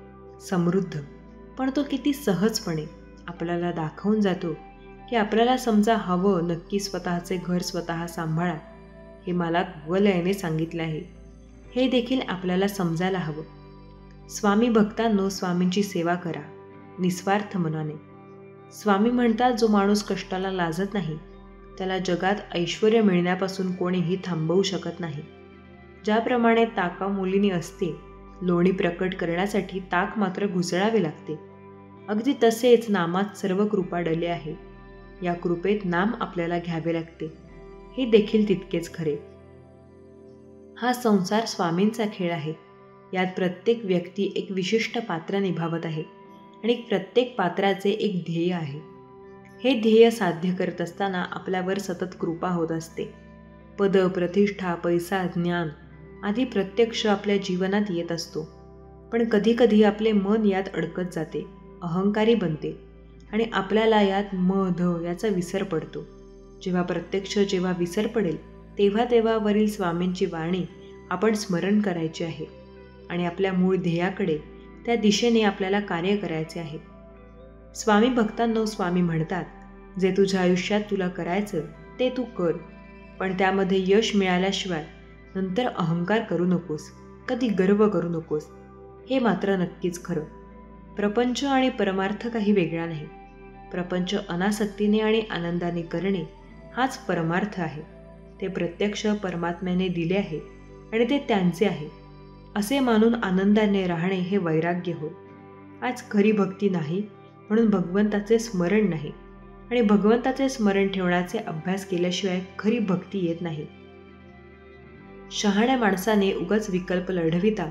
समृद्ध. पण तो किती सहजपणे आपल्याला दाखवून जातो की आपल्याला समजा हवं नक्की स्वतःचे घर स्वतः सांभाळा. हे मला भुवलयाने सांगितले आहे. हे देखील आपल्याला समजायला हवं. स्वामी भक्तांनो, स्वामींची सेवा करा निस्वार्थ मनाने. स्वामी म्हणतात, जो माणूस कष्टाला लाजत नाही त्याला जगात ऐश्वर्य मिळण्यापासून कोणीही थांबवू शकत नाही. ज्याप्रमाणे ताकामुलीनी असते, लोणी प्रकट करण्यासाठी ताक मात्र घुसळावे लागते, अगदी तसेच नामात सर्व कृपा डले आहे. या कृपेत नाम आपल्याला घ्यावे लागते. हे देखील तितकेच खरे. हा संसार स्वामींचा खेळ आहे. यात प्रत्येक व्यक्ती एक विशिष्ट पात्र निभावत आहे आणि प्रत्येक पात्राचे एक ध्येय आहे. हे ध्येय साध्य करत असताना आपल्यावर सतत कृपा होत असते. पद, प्रतिष्ठा, पैसा, ज्ञान आदी प्रत्यक्ष आपल्या जीवनात येत असतो. पण कधीकधी आपले मन यात अडकत जाते, अहंकारी बनते आणि आपल्याला यात मध याचा विसर पडतो. जेव्हा विसर पडेल तेव्हा वरील स्वामींची वाणी आपण स्मरण करायची आहे आणि आपल्या मूळ ध्येयाकडे, त्या दिशेने आपल्याला कार्य करायचे आहे. स्वामी भक्तांनो, स्वामी म्हणतात, जे तुझ्या आयुष्यात तुला करायचं ते तू कर, पण त्यामध्ये यश मिळाल्याशिवाय नंतर अहंकार करू नकोस, कधी गर्व करू नकोस. हे मात्र नक्कीच खरं. प्रपंच आणि परमार्थ काही वेगळा नाही. प्रपंच अनासक्तीने आणि आनंदाने करणे हाच परमार्थ आहे. ते प्रत्यक्ष परमात्म्याने दिले आहे आणि ते त्यांचे आहे असे मानून आनंदाने राहणे हे वैराग्य होय. आज खरी भक्ती नाही म्हणून भगवंताचे स्मरण नाही, आणि भगवंताचे स्मरण ठेवण्याचे अभ्यास केल्याशिवाय खरी भक्ती येत नाही. शहाण्या माणसाने उगाच विकल्प लढविता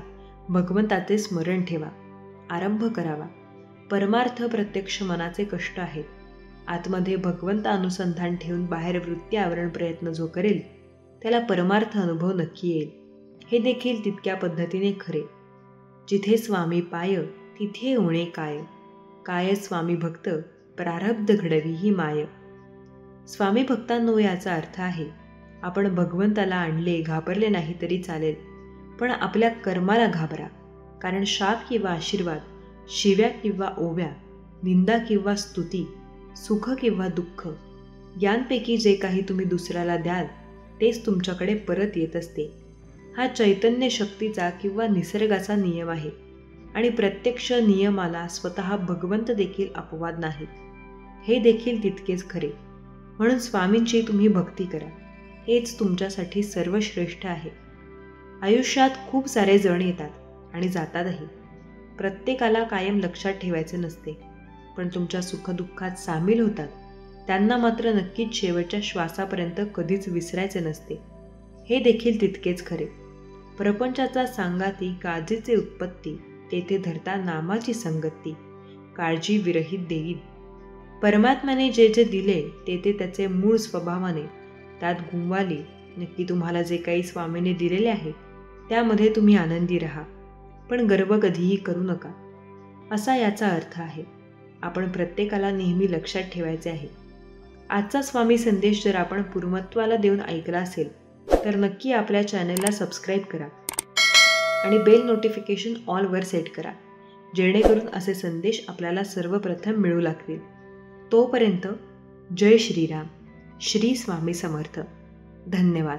भगवंताचे स्मरण ठेवा, आरंभ करावा. परमार्थ प्रत्यक्ष मनाचे कष्ट आहेत. आतमध्ये भगवंत अनुसंधान ठेवून बाहेर वृत्ती आवरण प्रयत्न जो करेल त्याला परमार्थ अनुभव नक्की येईल. हे देखील तितक्या पद्धतीने खरे. जिथे स्वामी पाय तिथे होणे काय, काय स्वामी भक्त प्रारब्ध घडवी ही माय. स्वामी भक्तांनो, याचा अर्थ आहे आपण भगवंताला आणले, घाबरले नाही तरी चालेल, पण आपल्या कर्माला घाबरा. कारण शाप किंवा आशीर्वाद, शिव्या किंवा ओव्या, निंदा किंवा स्तुती, सुख किंवा दुःख यांपैकी जे काही तुम्ही दुसऱ्याला द्याल तेच तुमच्याकडे परत येत असते. हा चैतन्य शक्तीचा किंवा निसर्गाचा नियम आहे आणि प्रत्यक्ष नियमाला स्वतः भगवंत देखील अपवाद नाही. हे देखील तितकेच खरे. म्हणून स्वामींची तुम्ही भक्ती करा, हेच तुमच्यासाठी सर्वश्रेष्ठ आहे. आयुष्यात खूप सारे जण येतात आणि जातातही. प्रत्येकाला कायम लक्षात ठेवायचे नसते, पण तुमच्या सुखदुःखात सामील होतात त्यांना मात्र नक्कीच शेवटच्या श्वासापर्यंत कधीच विसरायचे नसते. हे देखील तितकेच खरे. प्रपंचाचा सांगाती काळजीचे उत्पत्ती, तेथे धरता नामाची संगती. काळजी विरहित देईन. परमात्म्याने जे जे दिले ते ते त्याचे मूळ स्वभावाने त्यात गुंवाले. नक्की तुम्हाला जे काही स्वामीने दिलेले आहे त्यामध्ये तुम्ही आनंदी राहा, पण गर्व कधीही करू नका, असा याचा अर्थ आहे. आपण प्रत्येकाला नेहमी लक्षात ठेवायचे आहे. आजचा स्वामी संदेश जर आपण पूर्णत्वाला देऊन ऐकला असेल तर नक्की आपल्या चॅनलला सबस्क्राईब करा आणि बेल नोटिफिकेशन ऑलवर सेट करा, जेणेकरून असे संदेश आपल्याला सर्वप्रथम मिळू लागतील. तोपर्यंत जय श्रीराम, श्री स्वामी समर्थ. धन्यवाद.